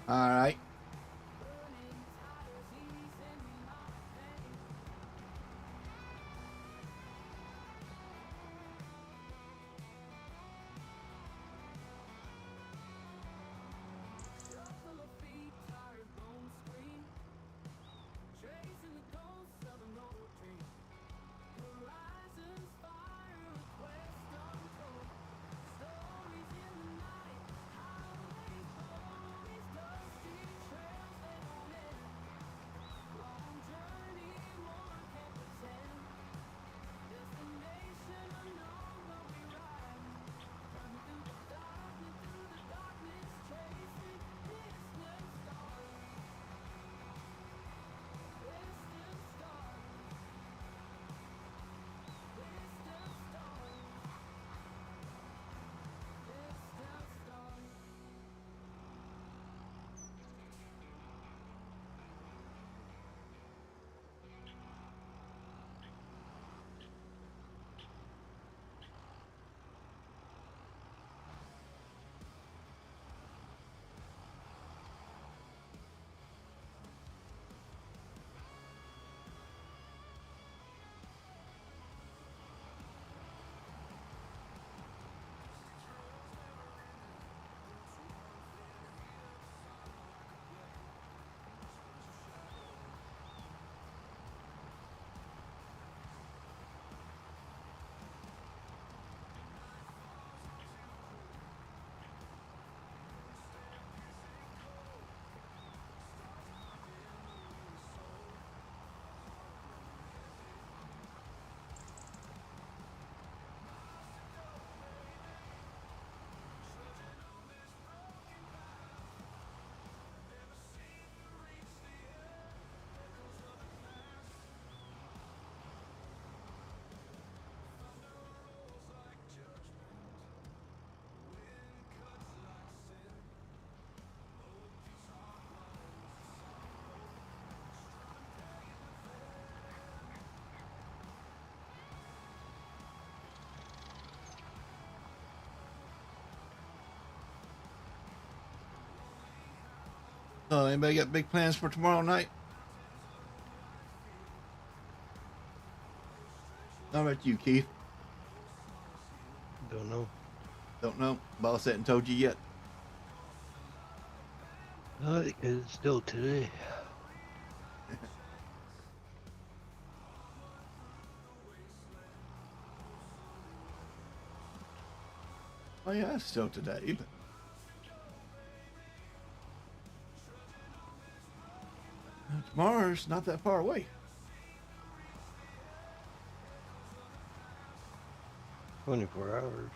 A: All right. So anybody got big plans for tomorrow night? How about you, Keith?
B: Don't know.
A: Don't know. Boss hadn't told you yet.
B: It's still today.
A: Oh yeah, it's still today, but tomorrow's not that far away.
B: 24 hours.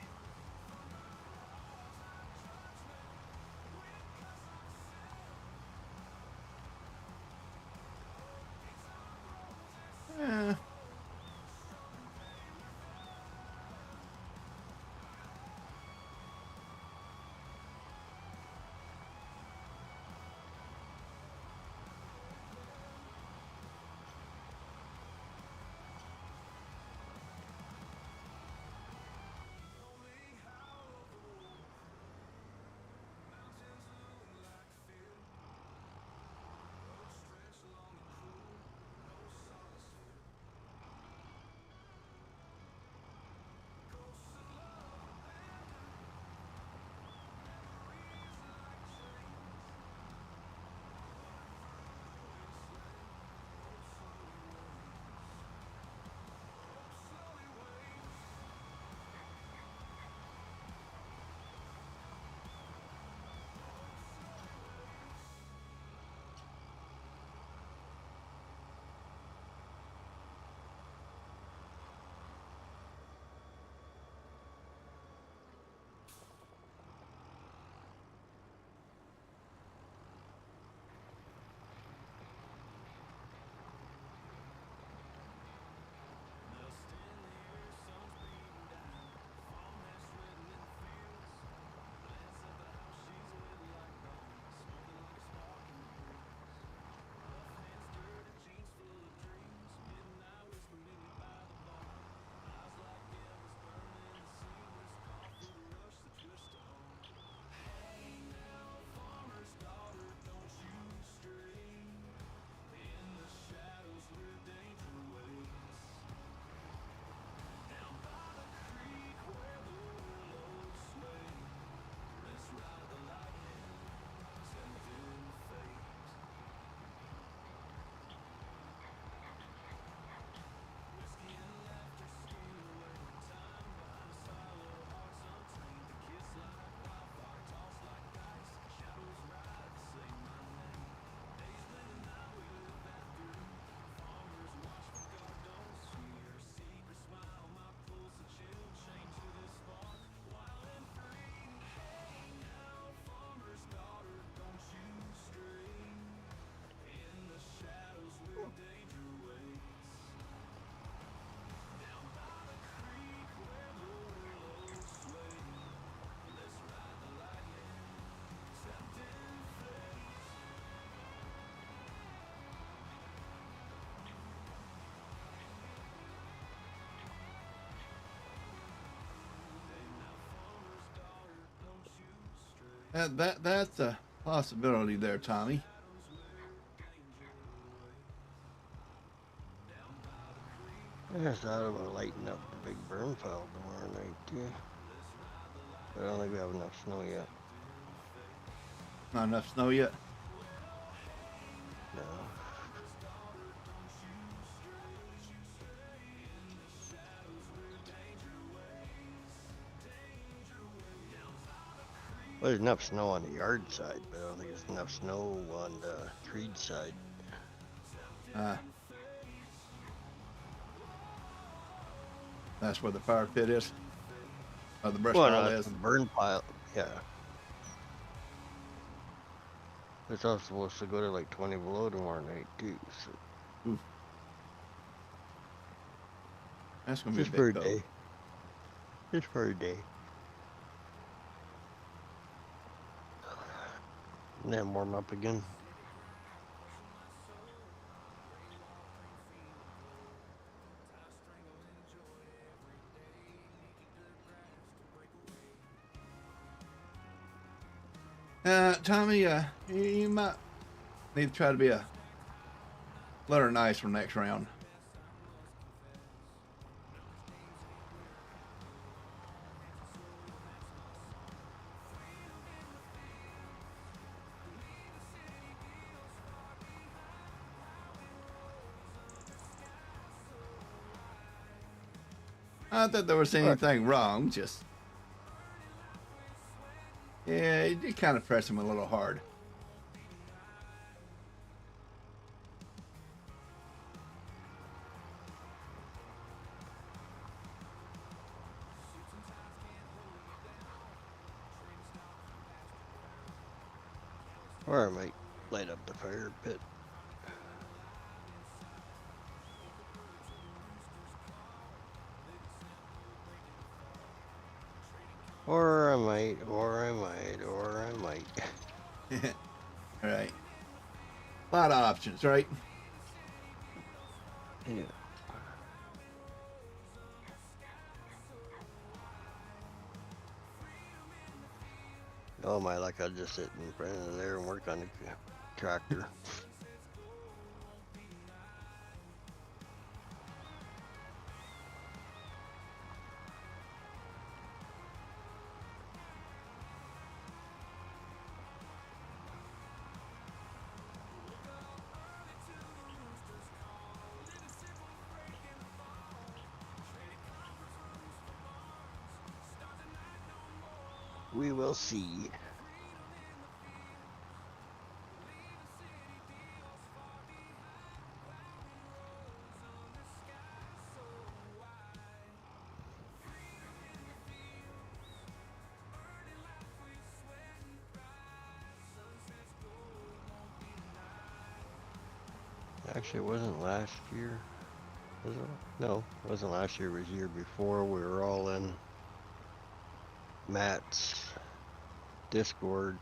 A: Eh, that's a possibility there, Tommy.
B: I thought about lighting up the big burn pile tomorrow night too. But I don't think we have enough snow yet.
A: Not enough snow yet.
B: No. Well, there's enough snow on the yard side, but I don't think there's enough snow on the Creed side.
A: That's where the fire pit is. Or the brush
B: Well,
A: pile
B: no,
A: is.
B: it's the burn pile. Yeah. It's also supposed to go to like 20 below tomorrow night too. So
A: Oof. That's gonna be
B: just
A: a
B: for
A: bit
B: a
A: cold.
B: day. Just for a day. And then warm up again.
A: Tommy, you might Need to try to be a little nice for next round. Not that there was anything wrong, just yeah, you did kind of press him a little hard.
B: Or I might light up the fire pit. Or I might.
A: All right. A lot of options, right?
B: Yeah. Oh my luck, I'll just sit in front of there and work on the tractor. We will see. Actually, it wasn't last year. Was it? No, it wasn't last year. It was the year before. We were all in Matt's Discord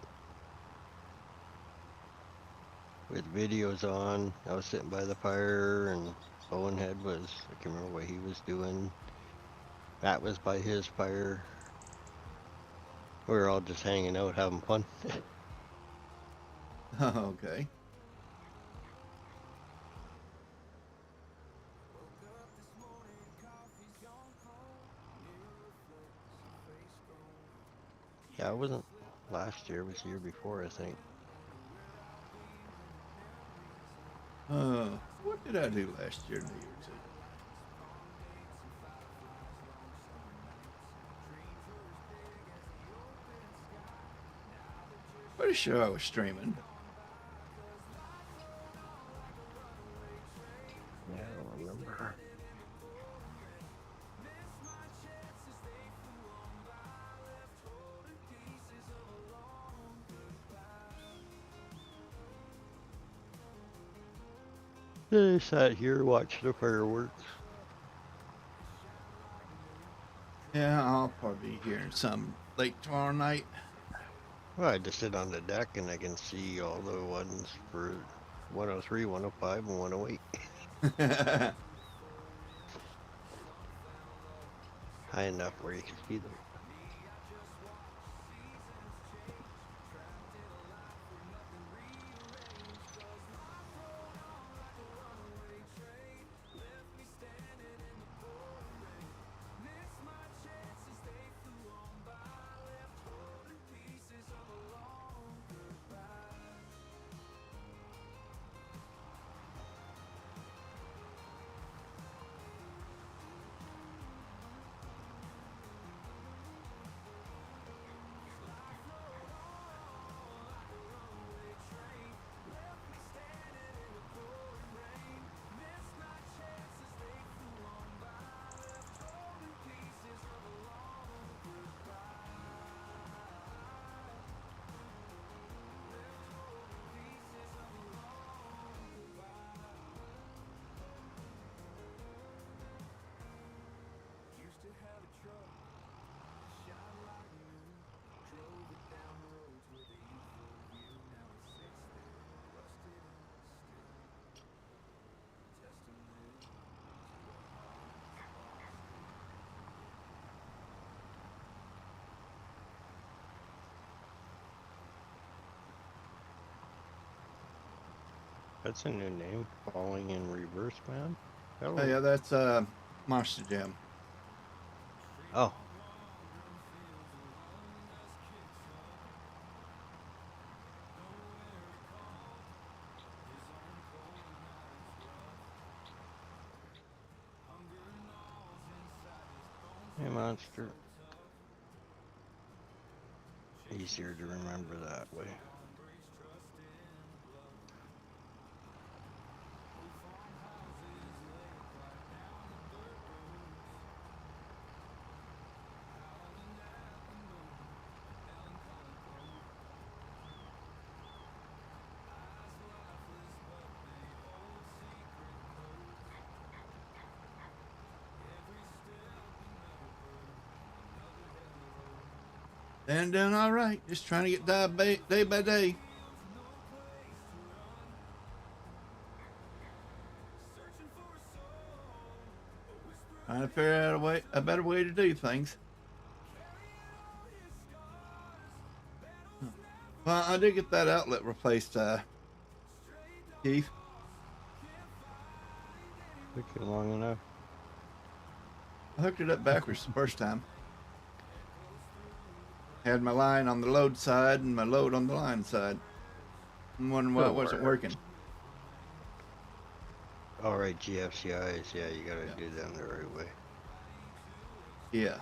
B: with videos on. I was sitting by the fire, and Bowenhead was, I can't remember what he was doing. Matt was by his fire. We were all just hanging out, having fun.
A: Okay.
B: Yeah, it wasn't last year. It was the year before, I think.
A: What did I do last year, New Year's Eve? Pretty sure I was streaming.
B: Yeah, I don't remember. I sat here, watched the fireworks.
A: Yeah, I'll probably be here some late tomorrow night.
B: Well, I just sit on the deck and I can see all the ones for 103, 105, and 108. High enough where you can see them. That's a new name. Falling in reverse, man.
A: Oh yeah, that's Monster Jam.
B: Oh. Hey, Monster. Easier to remember that way.
A: And doing all right. Just trying to get day by day. Trying to figure out a better way to do things. Well, I did get that outlet replaced, Keith.
B: Took you long enough.
A: I hooked it up backwards the first time. Had my line on the load side and my load on the line side. I'm wondering why it wasn't working.
B: All right, GFCIs. Yeah, you gotta do them the right way.
A: Yeah.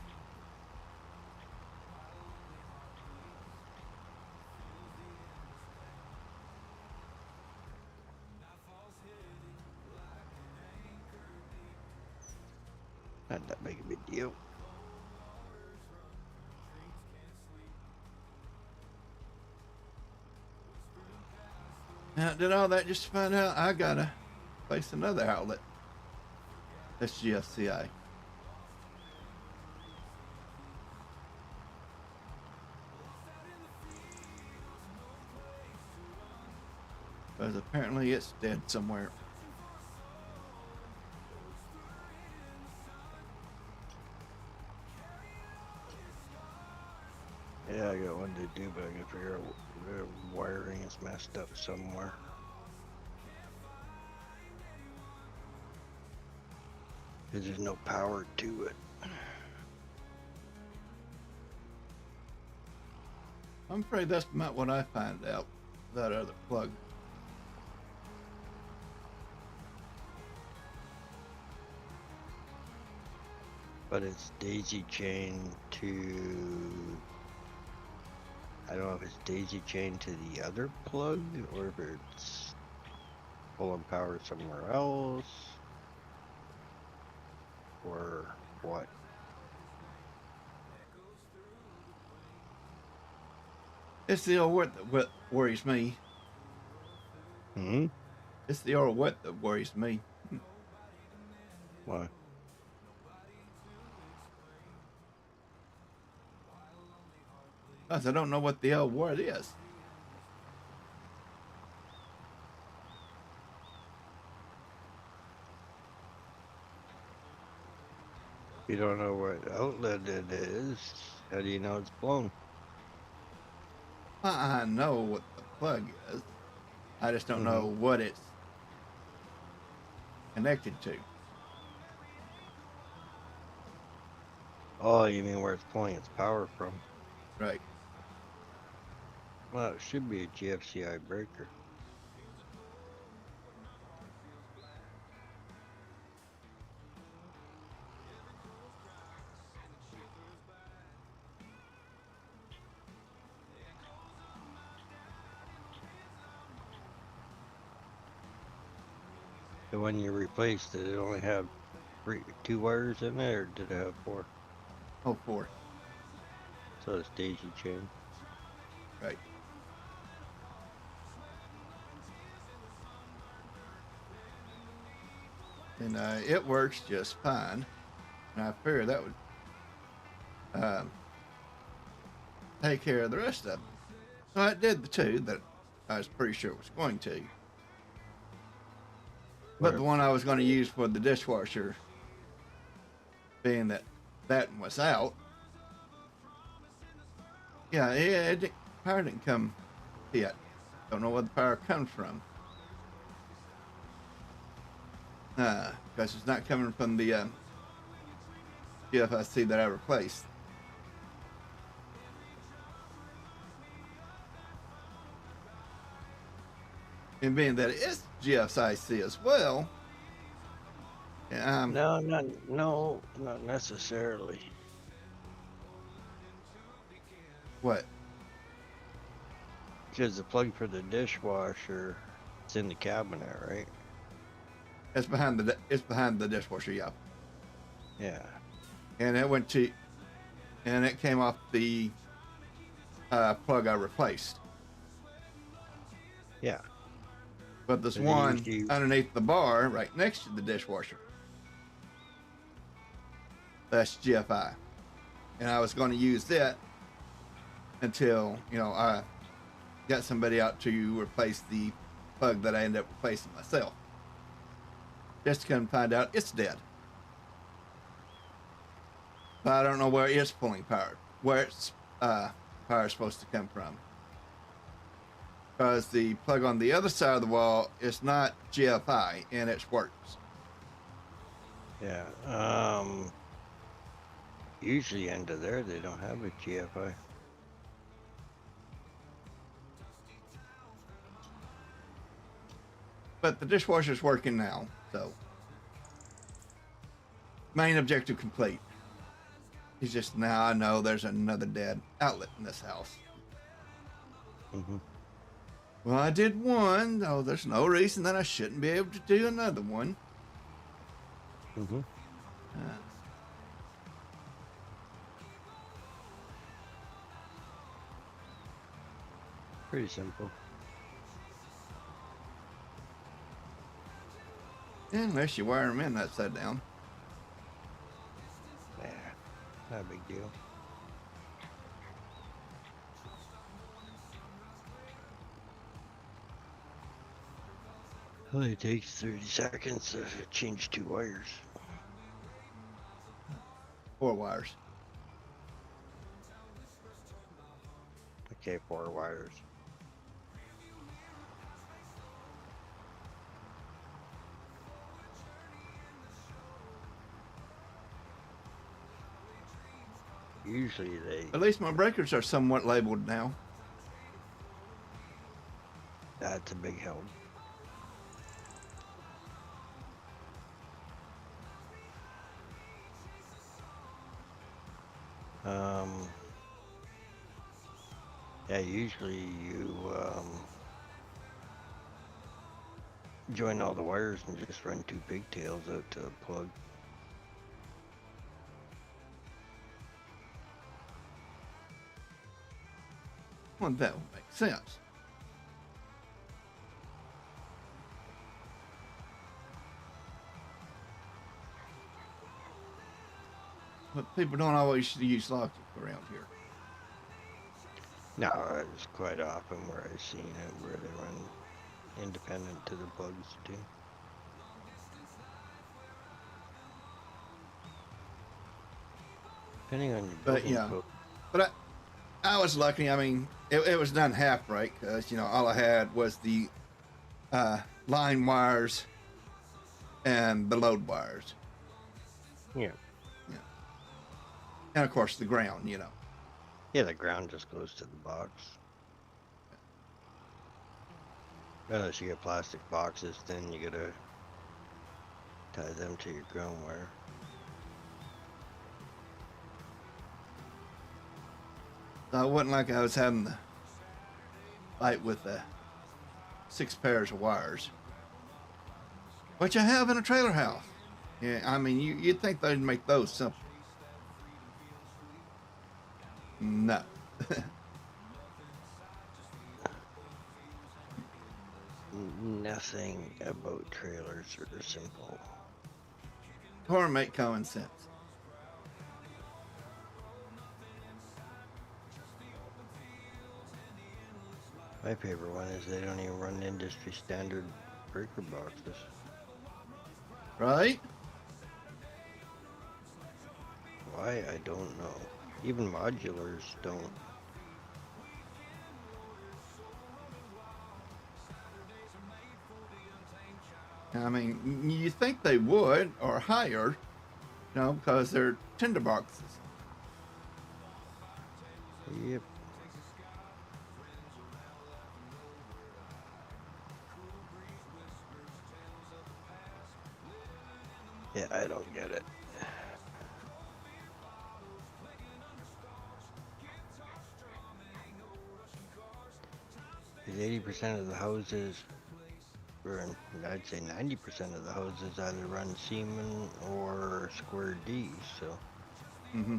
B: Not that big a big deal.
A: Now, I did all that just to find out I gotta place another outlet. That's GFCI. Because apparently it's dead somewhere.
B: Yeah, I got one to do, but I gotta figure out the wiring is messed up somewhere. Because there's no power to it.
A: I'm afraid that's not what I find out. That other plug.
B: But it's daisy chain to... I don't know if it's daisy chain to the other plug or if it's pulling power somewhere else or what.
A: It's the old what that worries me.
B: Hmm?
A: It's the old what that worries me.
B: What?
A: Because I don't know what the old what is.
B: You don't know what outlet it is. How do you know it's blown?
A: I know what the plug is. I just don't know what it's connected to.
B: Oh, you mean where it's pulling its power from?
A: Right.
B: Well, it should be a GFCI breaker. The one you replaced, did it only have two wires in it, or did it have four?
A: Oh, four.
B: So it's daisy chain.
A: Right. And it works just fine. And I figure that would take care of the rest of them. So it did the two that I was pretty sure it was going to. But the one I was going to use for the dishwasher, being that that was out, power didn't come yet. Don't know where the power comes from. because it's not coming from the GFIC that I replaced. And being that it's GFIC as well,
B: No, not necessarily.
A: what?
B: Because the plug for the dishwasher is in the cabinet, right?
A: It's behind the dishwasher, yeah.
B: Yeah.
A: And it came off the plug I replaced.
B: Yeah.
A: But this
B: And
A: one
B: usually,
A: underneath the bar, right next to the dishwasher, that's GFI, and I was going to use that until I got somebody out to replace the plug that I ended up replacing myself. Just to come find out it's dead. But I don't know where it's pulling power, where its power is supposed to come from. Because the plug on the other side of the wall is not GFI and it works.
B: yeah. Usually under there they don't have a GFI.
A: But the dishwasher's working now, so main objective complete. It's just now I know there's another dead outlet in this house.
B: Mm-hmm.
A: Well, I did one, though there's no reason that I shouldn't be able to do another one.
B: Mm-hmm. Pretty simple.
A: Unless you wire them in upside down.
B: Yeah, not a big deal. Only takes 30 seconds to change 2 wires.
A: 4 wires.
B: Okay, 4 wires. Usually they...
A: At least my breakers are somewhat labeled now.
B: That's a big help. Yeah, usually you join all the wires and just run 2 pigtails out to the plug.
A: Well, that would make sense. But people don't always use logic around here.
B: No, it's quite often where I've seen it where they run independent to the plugs too. Depending on your
A: But
B: building
A: yeah,
B: code.
A: but I was lucky. I mean, it was done half right because all I had was the line wires and the load wires.
B: Yeah.
A: And of course the ground.
B: Yeah, the ground just goes to the box. Unless you get plastic boxes, then you gotta tie them to your ground wire.
A: So it wasn't like I was having the fight with the 6 pairs of wires, which I have in a trailer house. Yeah, I mean, you'd think they'd make those simple. No.
B: Nothing about trailers are simple.
A: Or make common sense.
B: My favorite one is they don't even run industry standard breaker boxes.
A: Right?
B: Why, I don't know. Even modulars don't.
A: I mean, you think they would, or higher, you know, because they're tinderboxes.
B: Yep. Yeah, I don't get it. Because 80% of the houses, or I'd say 90% of the houses either run Seaman or Square D, so.
A: Mm-hmm.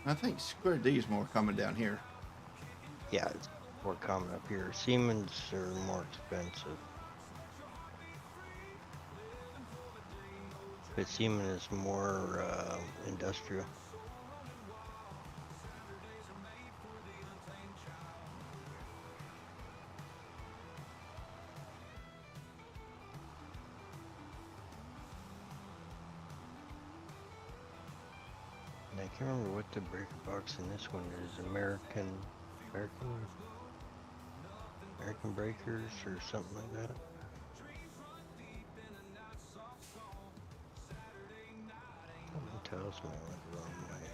A: I think Square D is more common down here.
B: Yeah, it's more common up here. Siemens are more expensive. But Siemens is more industrial. And I can't remember what the breaker box in this one is. American breakers or something like that. Something tells me I went the wrong way.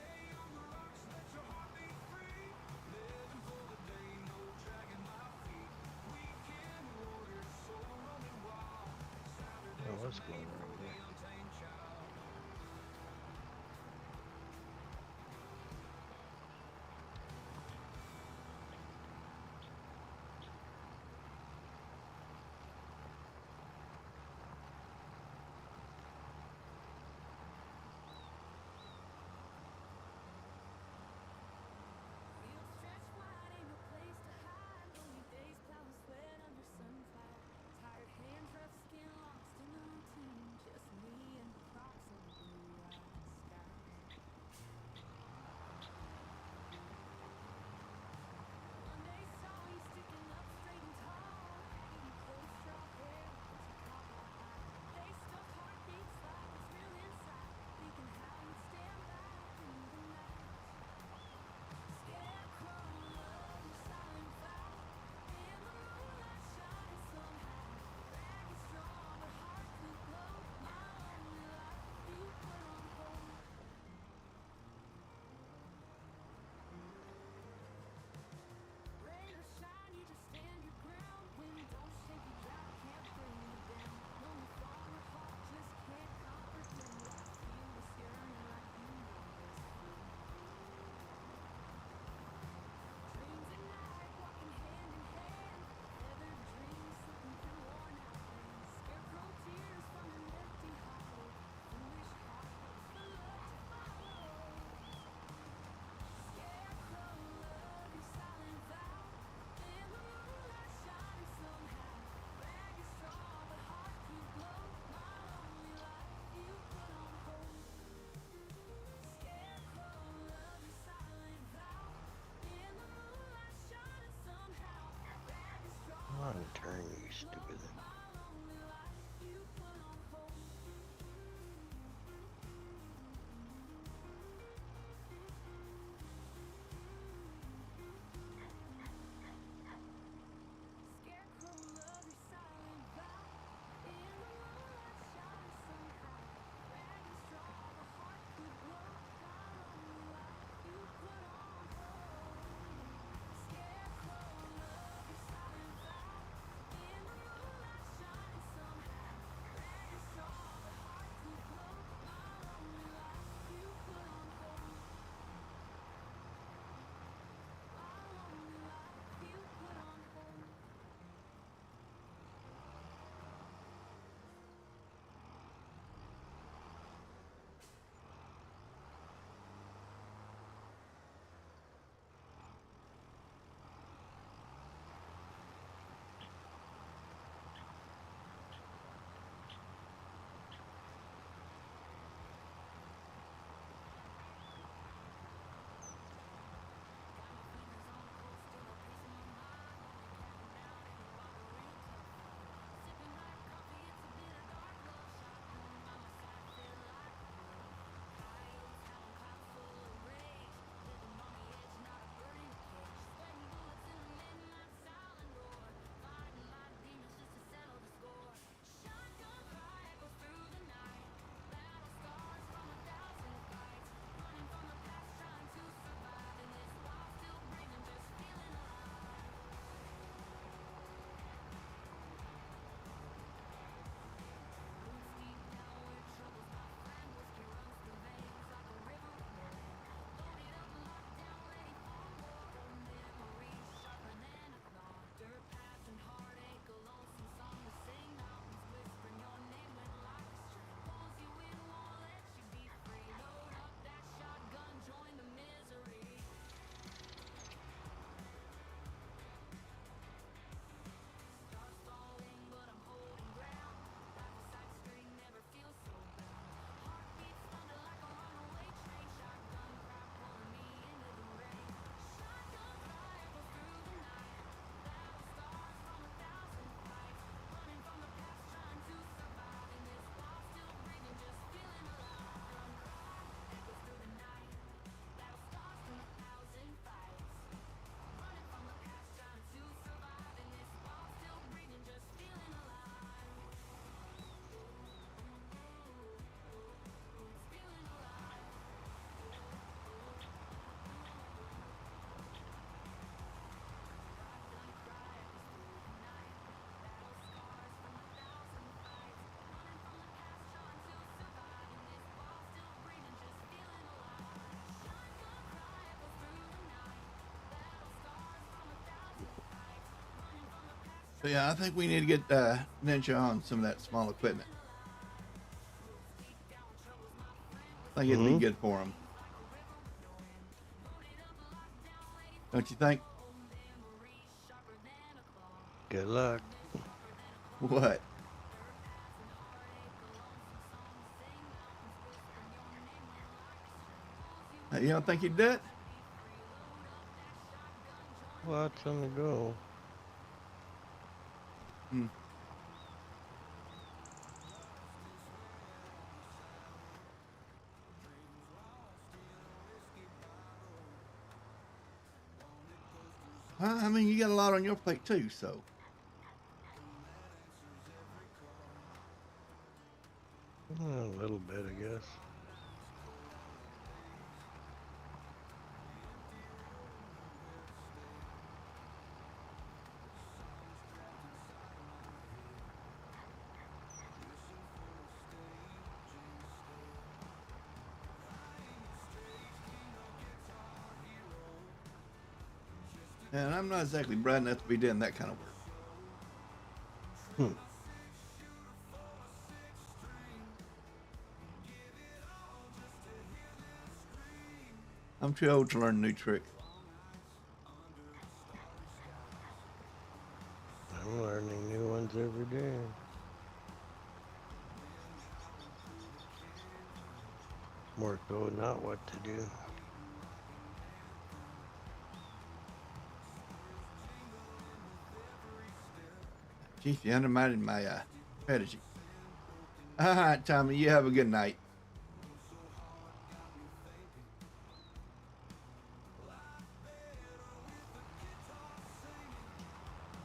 B: I was going the wrong way. Come on, turn, you stupid thing.
A: So yeah, I think we need to get Ninja on some of that small equipment. I think it'd be good for him. Don't you think?
B: Good luck.
A: What? You don't think he'd do it?
B: Lots on the go.
A: Hmm. Well, I mean, you got a lot on your plate too, so.
B: A little bit, I guess.
A: And I'm not exactly bright enough to be doing that kind of work.
B: Hmm.
A: I'm too old to learn new tricks.
B: I'm learning new ones every day. More so not what to do.
A: Jeez, you undermined my strategy. All right, Tommy, you have a good night.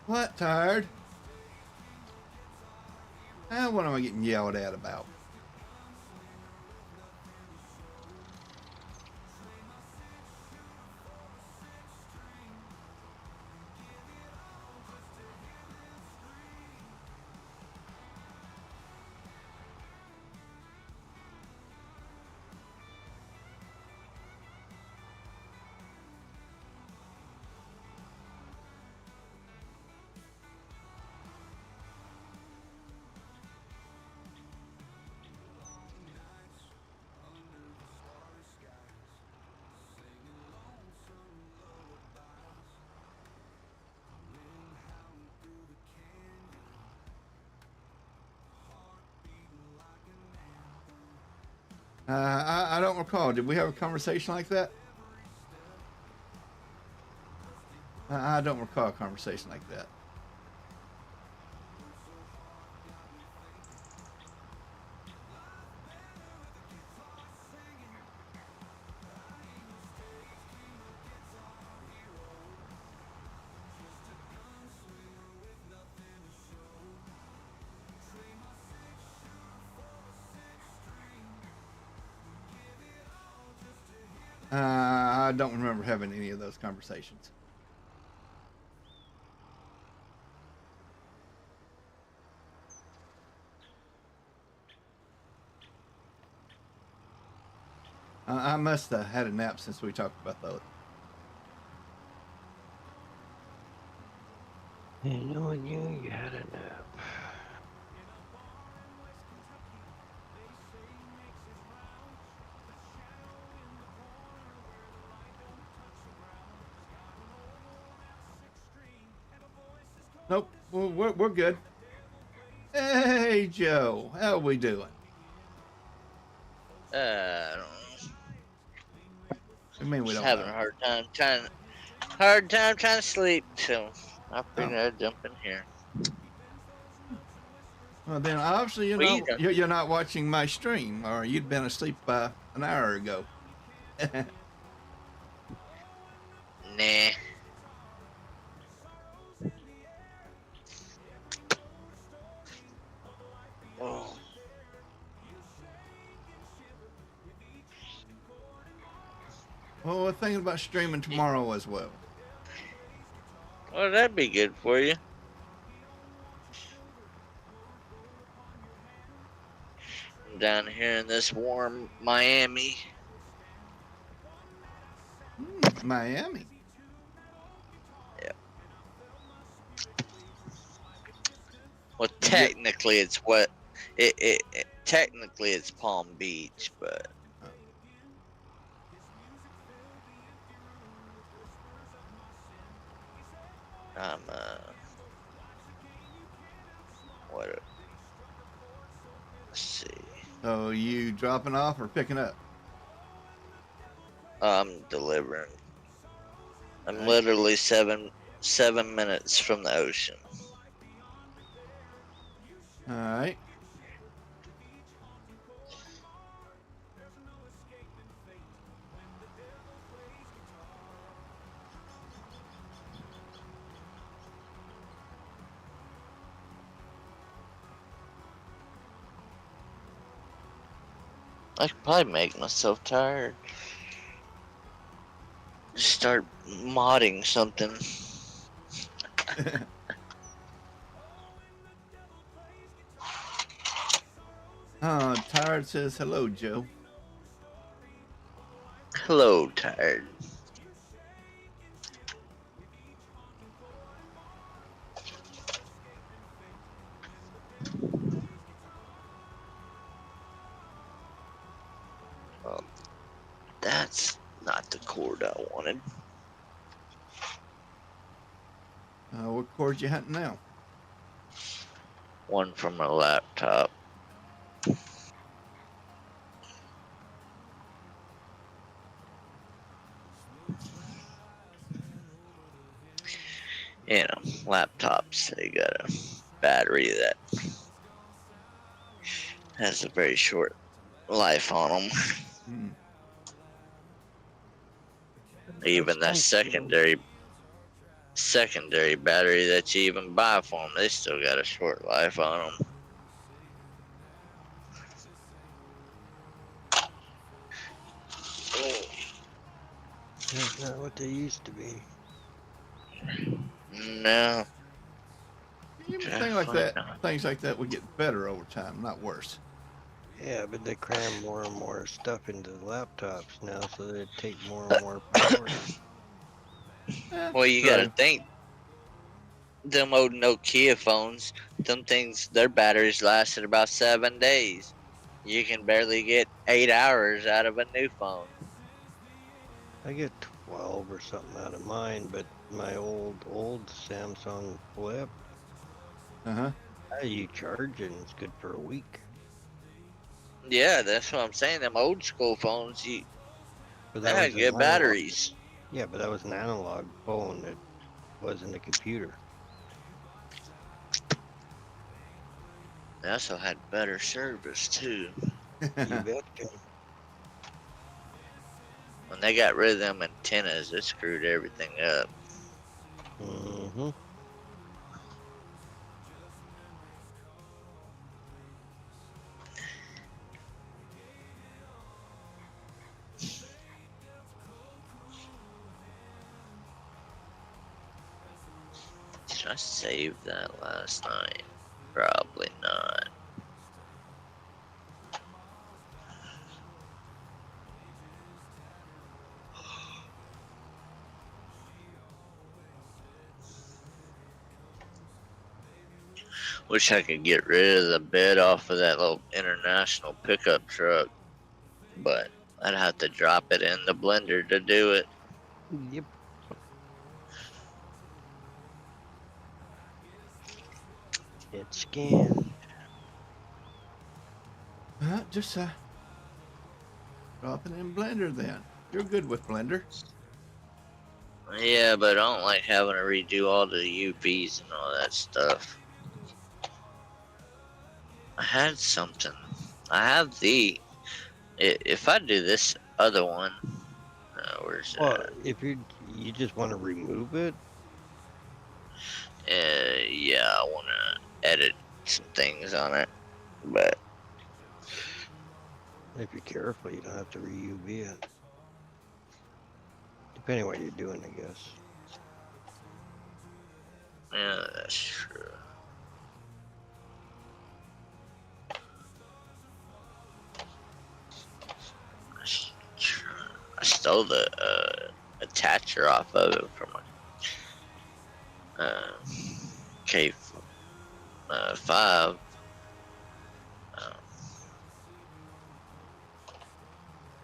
A: What, tired? What am I getting yelled at about? I don't recall. Did we have a conversation like that? I don't recall a conversation like that. I don't remember having any of those conversations. I must have had a nap since we talked about those.
B: Hey, knowing you had a nap.
A: Nope, we're good. Hey, Joe, how we doing?
D: I don't know.
A: I mean, we
D: Just
A: don't
D: having
A: know.
D: a hard time trying to sleep. So I figured I'd jump in here.
A: Well, then obviously
D: What are you doing?
A: you're not watching my stream, or you'd been asleep an hour ago.
D: Nah. Oh,
A: Well, we're thinking about streaming tomorrow as well.
D: well, that'd be good for you. I'm down here in this warm Miami.
A: Miami.
D: Yep. Well,
A: You get
D: technically it's what it technically it's Palm Beach, but
A: oh,
D: I'm what? Let's see.
A: so you dropping off or picking up?
D: I'm delivering.
A: All
D: I'm
A: right.
D: literally 7 minutes from the ocean.
A: All right.
D: I could probably make myself tired. Just start modding something.
A: Tired says hello, Joe.
D: Hello, tired. Well, that's not the cord I wanted.
A: What cord you hunting now?
D: One from my laptop. You know, laptops, they got a battery that has a very short life on them.
A: Hmm.
D: Even that secondary battery that you even buy for them, they still got a short life on them.
B: That's not what they used to be.
D: No, definitely not.
A: Things like that would get better over time, not worse.
B: Yeah, but they cram more and more stuff into the laptops now, so they take more and more power.
D: Well, you gotta
A: True.
D: think, them old Nokia phones, them things, their batteries lasted about 7 days. You can barely get 8 hours out of a new phone.
B: I get 12 or something out of mine, but my old Samsung Flip,
A: Uh
B: you charge it and it's good for a week.
D: Yeah, that's what I'm saying. Them old school phones,
B: But
D: they
B: that was
D: had
B: an
D: good
B: analog.
D: batteries.
B: Yeah, but that was an analog phone. It wasn't a computer.
D: They also had better service too.
B: You
A: huh.
B: betcha.
D: When they got rid of them antennas, it screwed everything up.
B: Mm-hmm.
D: Should I save that last night? Probably not. Wish I could get rid of the bed off of that little international pickup truck, but I'd have to drop it in the blender to do it.
B: Yep. It's scanned.
A: Just drop it in Blender then. You're good with Blender.
D: Yeah, but I don't like having to redo all the UVs and all that stuff. I had something. I have If I do this other one, where's
B: Well,
D: that?
B: if you just want to remove it,
D: Yeah, I want to edit some things on it, but
B: if you're careful, you don't have to re-UV it. Depending what you're doing, I guess.
D: yeah, that's true. I stole the attacher off of it from a cave 5. Um,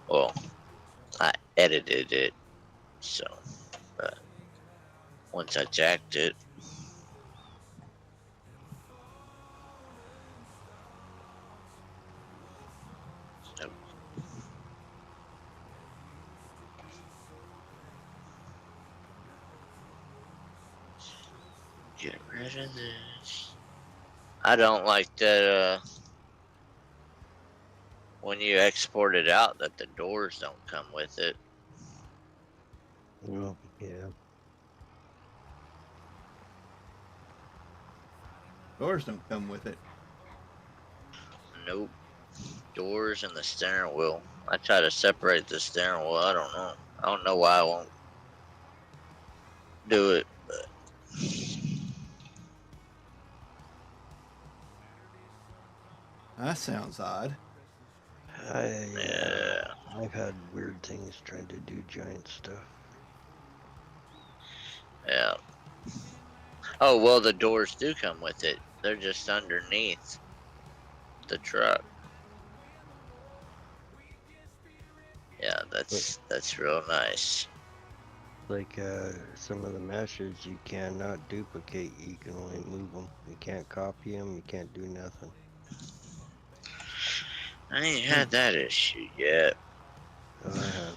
D: well, I edited it, so but once I jacked it, I get rid of this. I don't like that when you export it out that the doors don't come with it.
B: Well, yeah.
A: Doors don't come with it.
D: Nope. Doors and the steering wheel. I try to separate the steering wheel. I don't know. I don't know why I won't do it, but
A: That sounds odd.
D: yeah.
B: I've had weird things trying to do giant stuff.
D: Yeah. Oh, well, the doors do come with it. They're just underneath the truck. Yeah, that's real nice.
B: Like some of the meshes you cannot duplicate. You can only move them. You can't copy them. You can't do nothing.
D: I ain't had that issue yet.
B: Oh, I have.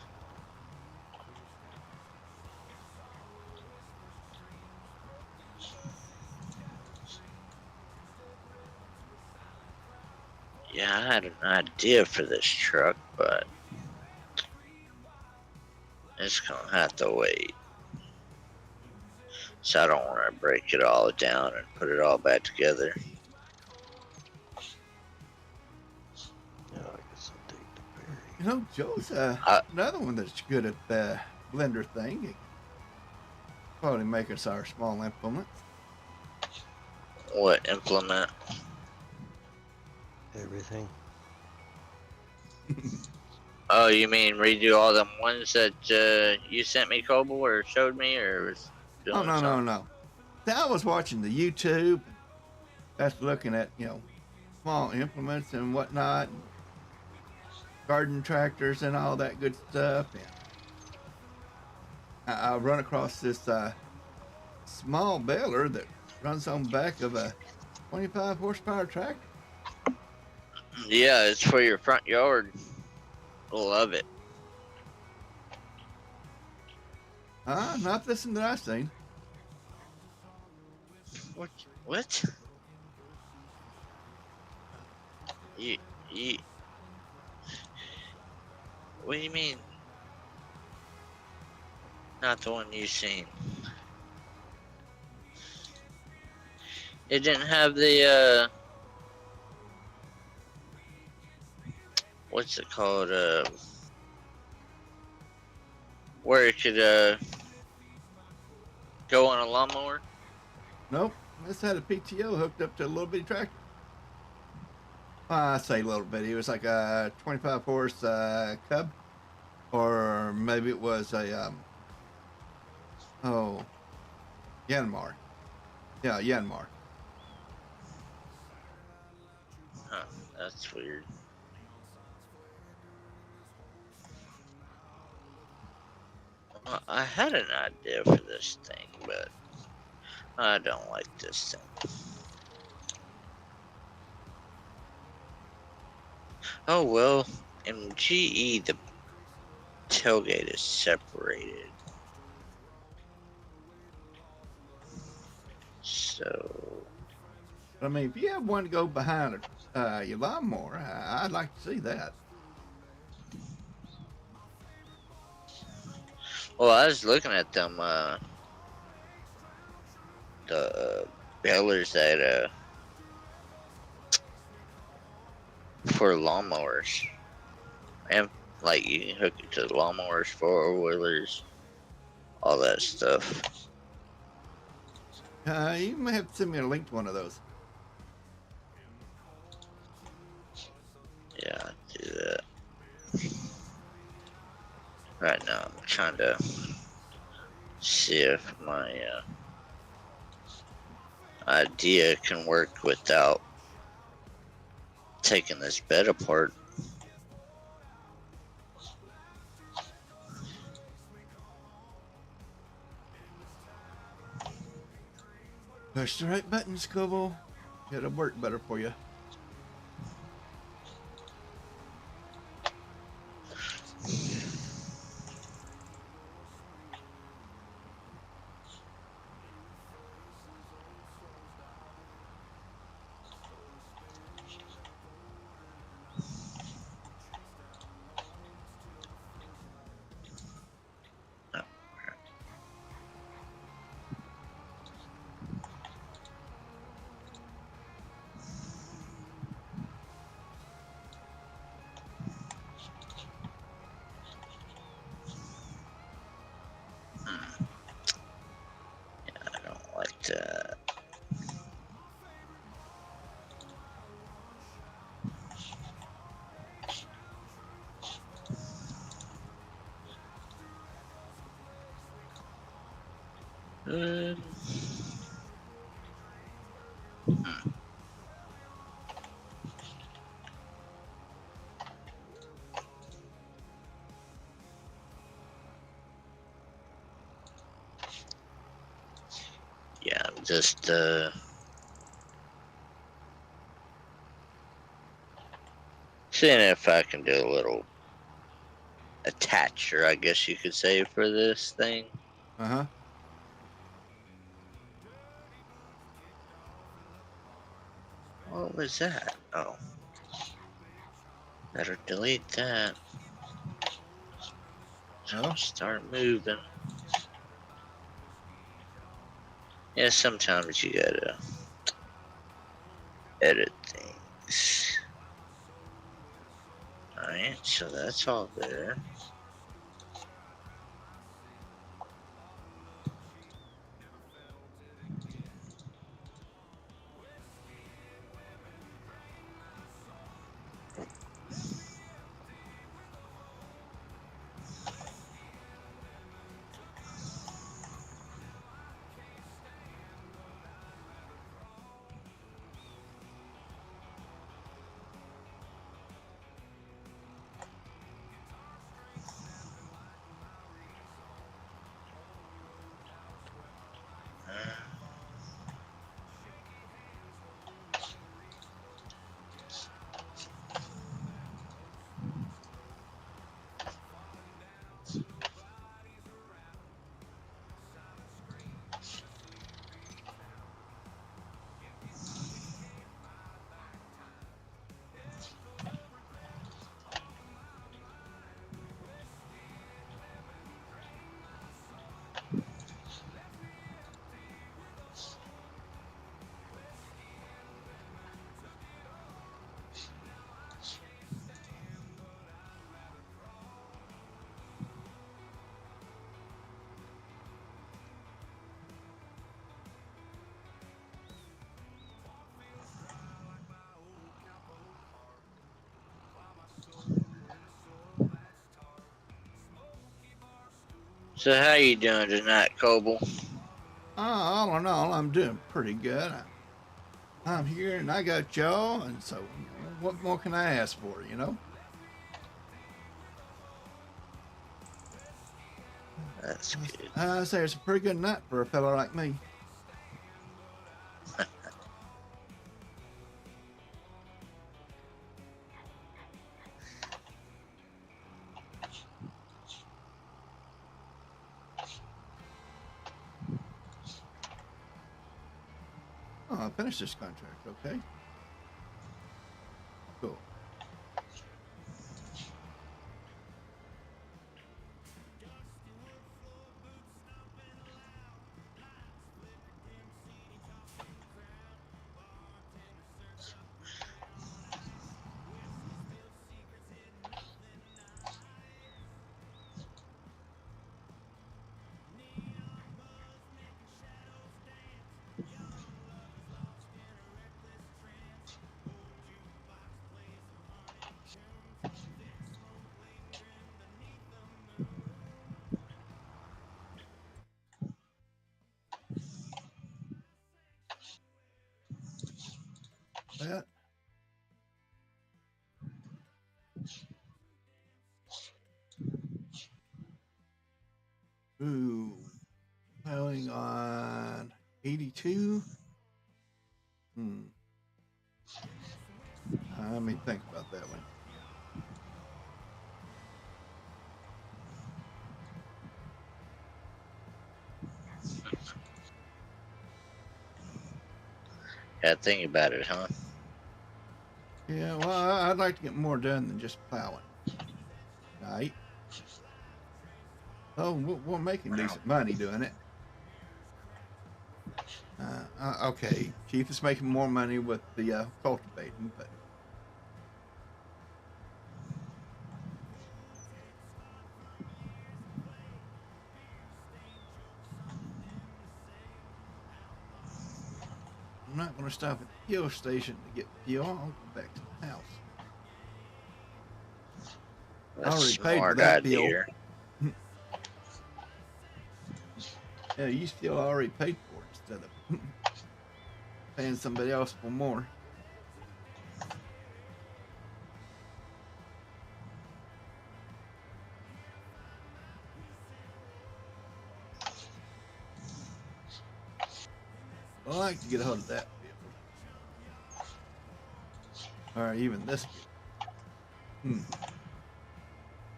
D: Yeah, I had an idea for this truck, but it's gonna have to wait. So I don't want to break it all down and put it all back together.
B: Yeah, I guess I'll take the berry.
A: You know, Joe's another one that's good at the blender thing. He can probably make us our small implements.
D: What implement?
B: Everything.
D: Oh, you mean redo all them ones that you sent me, Coble, or showed me, or was doing
A: Oh, no, no,
D: something?
A: no. I was watching the YouTube. That's looking at, small implements and whatnot, and garden tractors and all that good stuff. And I run across this small baler that runs on the back of a 25 horsepower tractor.
D: Yeah, it's for your front yard. Love it.
A: Not this one that I've seen.
D: What? What? You, you, what do you mean? Not the one you've seen. It didn't have the what's it called? Where it could go on a lawnmower.
A: Nope. This had a PTO hooked up to a little bitty tractor. I say little bitty. It was like a 25 horse Cub. Or maybe it was a, Yanmar. Yeah, Yanmar.
D: Huh, that's weird. Well, I had an idea for this thing, but I don't like this thing. Oh well, in GE the tailgate is separated. So
A: I mean, if you have one to go behind your lawnmower, I'd like to see that.
D: well, I was looking at them the balers that for lawnmowers, and like you can hook it to lawnmowers, four wheelers, all that stuff.
A: You may have to send me a link to one of those.
D: Yeah, I do that. Right now, I'm trying to see if my idea can work without taking this bed apart.
A: Push the right buttons, Kobo. It'll work better for you.
D: I don't like that. Um, yeah, I'm just seeing if I can do a little attacher, I guess you could say, for this thing.
A: Uh-huh.
D: What was that? Oh. Better delete that.
A: Oh.
D: Start moving. Yeah, sometimes you gotta edit things. Alright, so that's all there. So how you doing tonight, Coble?
A: All in all, I'm doing pretty good. I'm here and I got y'all, and so what more can I ask for, you know?
D: That's good.
A: I say it's a pretty good night for a fellow like me. Oh, I finished this contract, okay. Cool. that. Ooh, plowing on 82. Let me think about that one.
D: Yeah, think about it, huh?
A: Yeah, well, I'd like to get more done than just plowing. Right? Oh, we're making decent money doing it. Okay, Chief is making more money with the cultivating, but I'm not going to stop at the fuel station to get fuel. I'll go back to the house. I
D: That's a
A: already paid for
D: smart
A: that fuel.
D: idea.
A: Yeah, you still already paid for it instead of paying somebody else for more. I like to get a hold of that vehicle. Or even this vehicle.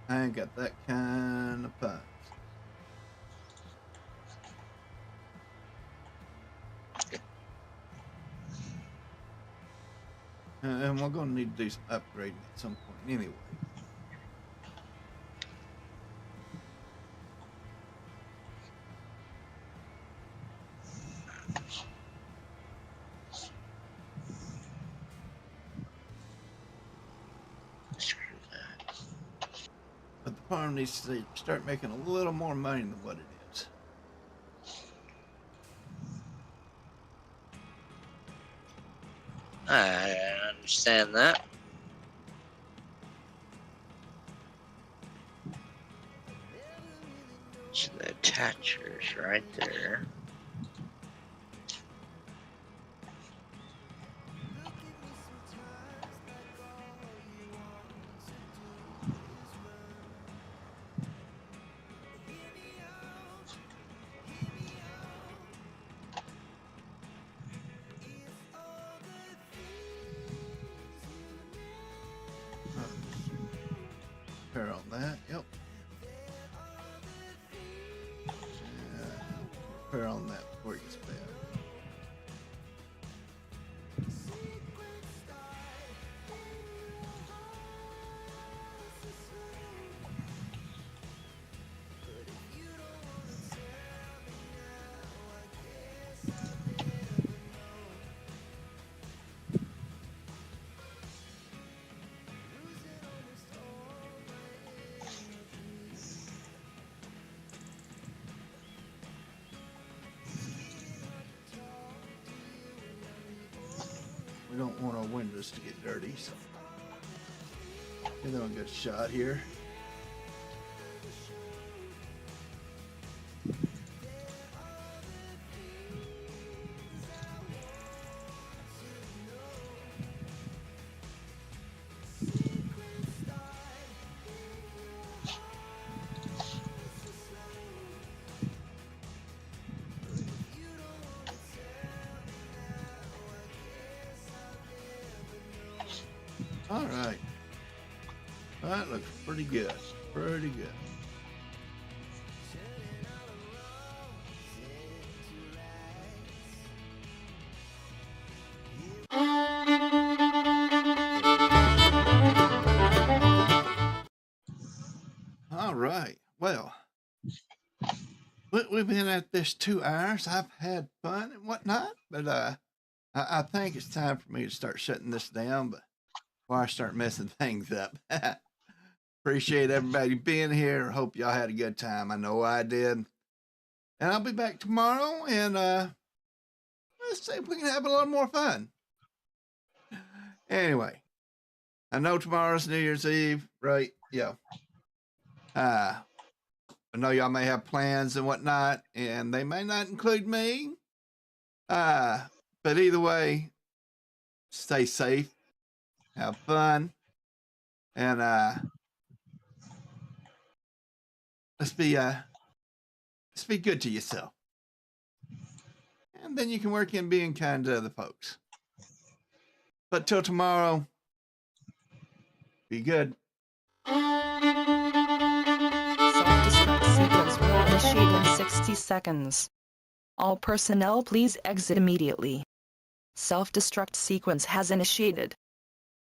A: I ain't got that kind of funds. And we're going to need to do some upgrading at some point anyway.
D: Screw that.
A: But the farm needs to start making a little more money than what it is.
D: I understand that. So the attachers right there.
A: Repair on that, yep. Repair on that before it gets bad. We don't want our windows to get dirty, so give them a good shot here. All right. That looks pretty good. Pretty good. All right. Well, we've been at this 2 hours. I've had fun and whatnot, but I think it's time for me to start shutting this down. But before I start messing things up, appreciate everybody being here. Hope y'all had a good time. I know I did. And I'll be back tomorrow, and let's see if we can have a little more fun. Anyway, I know tomorrow's New Year's Eve, right? Yeah. I know y'all may have plans and whatnot, and they may not include me. But either way, stay safe, have fun, and let's be good to yourself. And then you can work in being kind to other folks. But till tomorrow, be good.
E: Self-destruct sequence will initiate in 60 seconds. All personnel please exit immediately. Self-destruct sequence has initiated.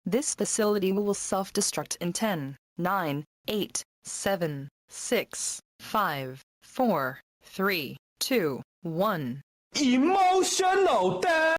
E: This facility will self-destruct in 10, 9, 8, 7, 6, 5, 4, 3, 2, 1.
F: Emotional damage.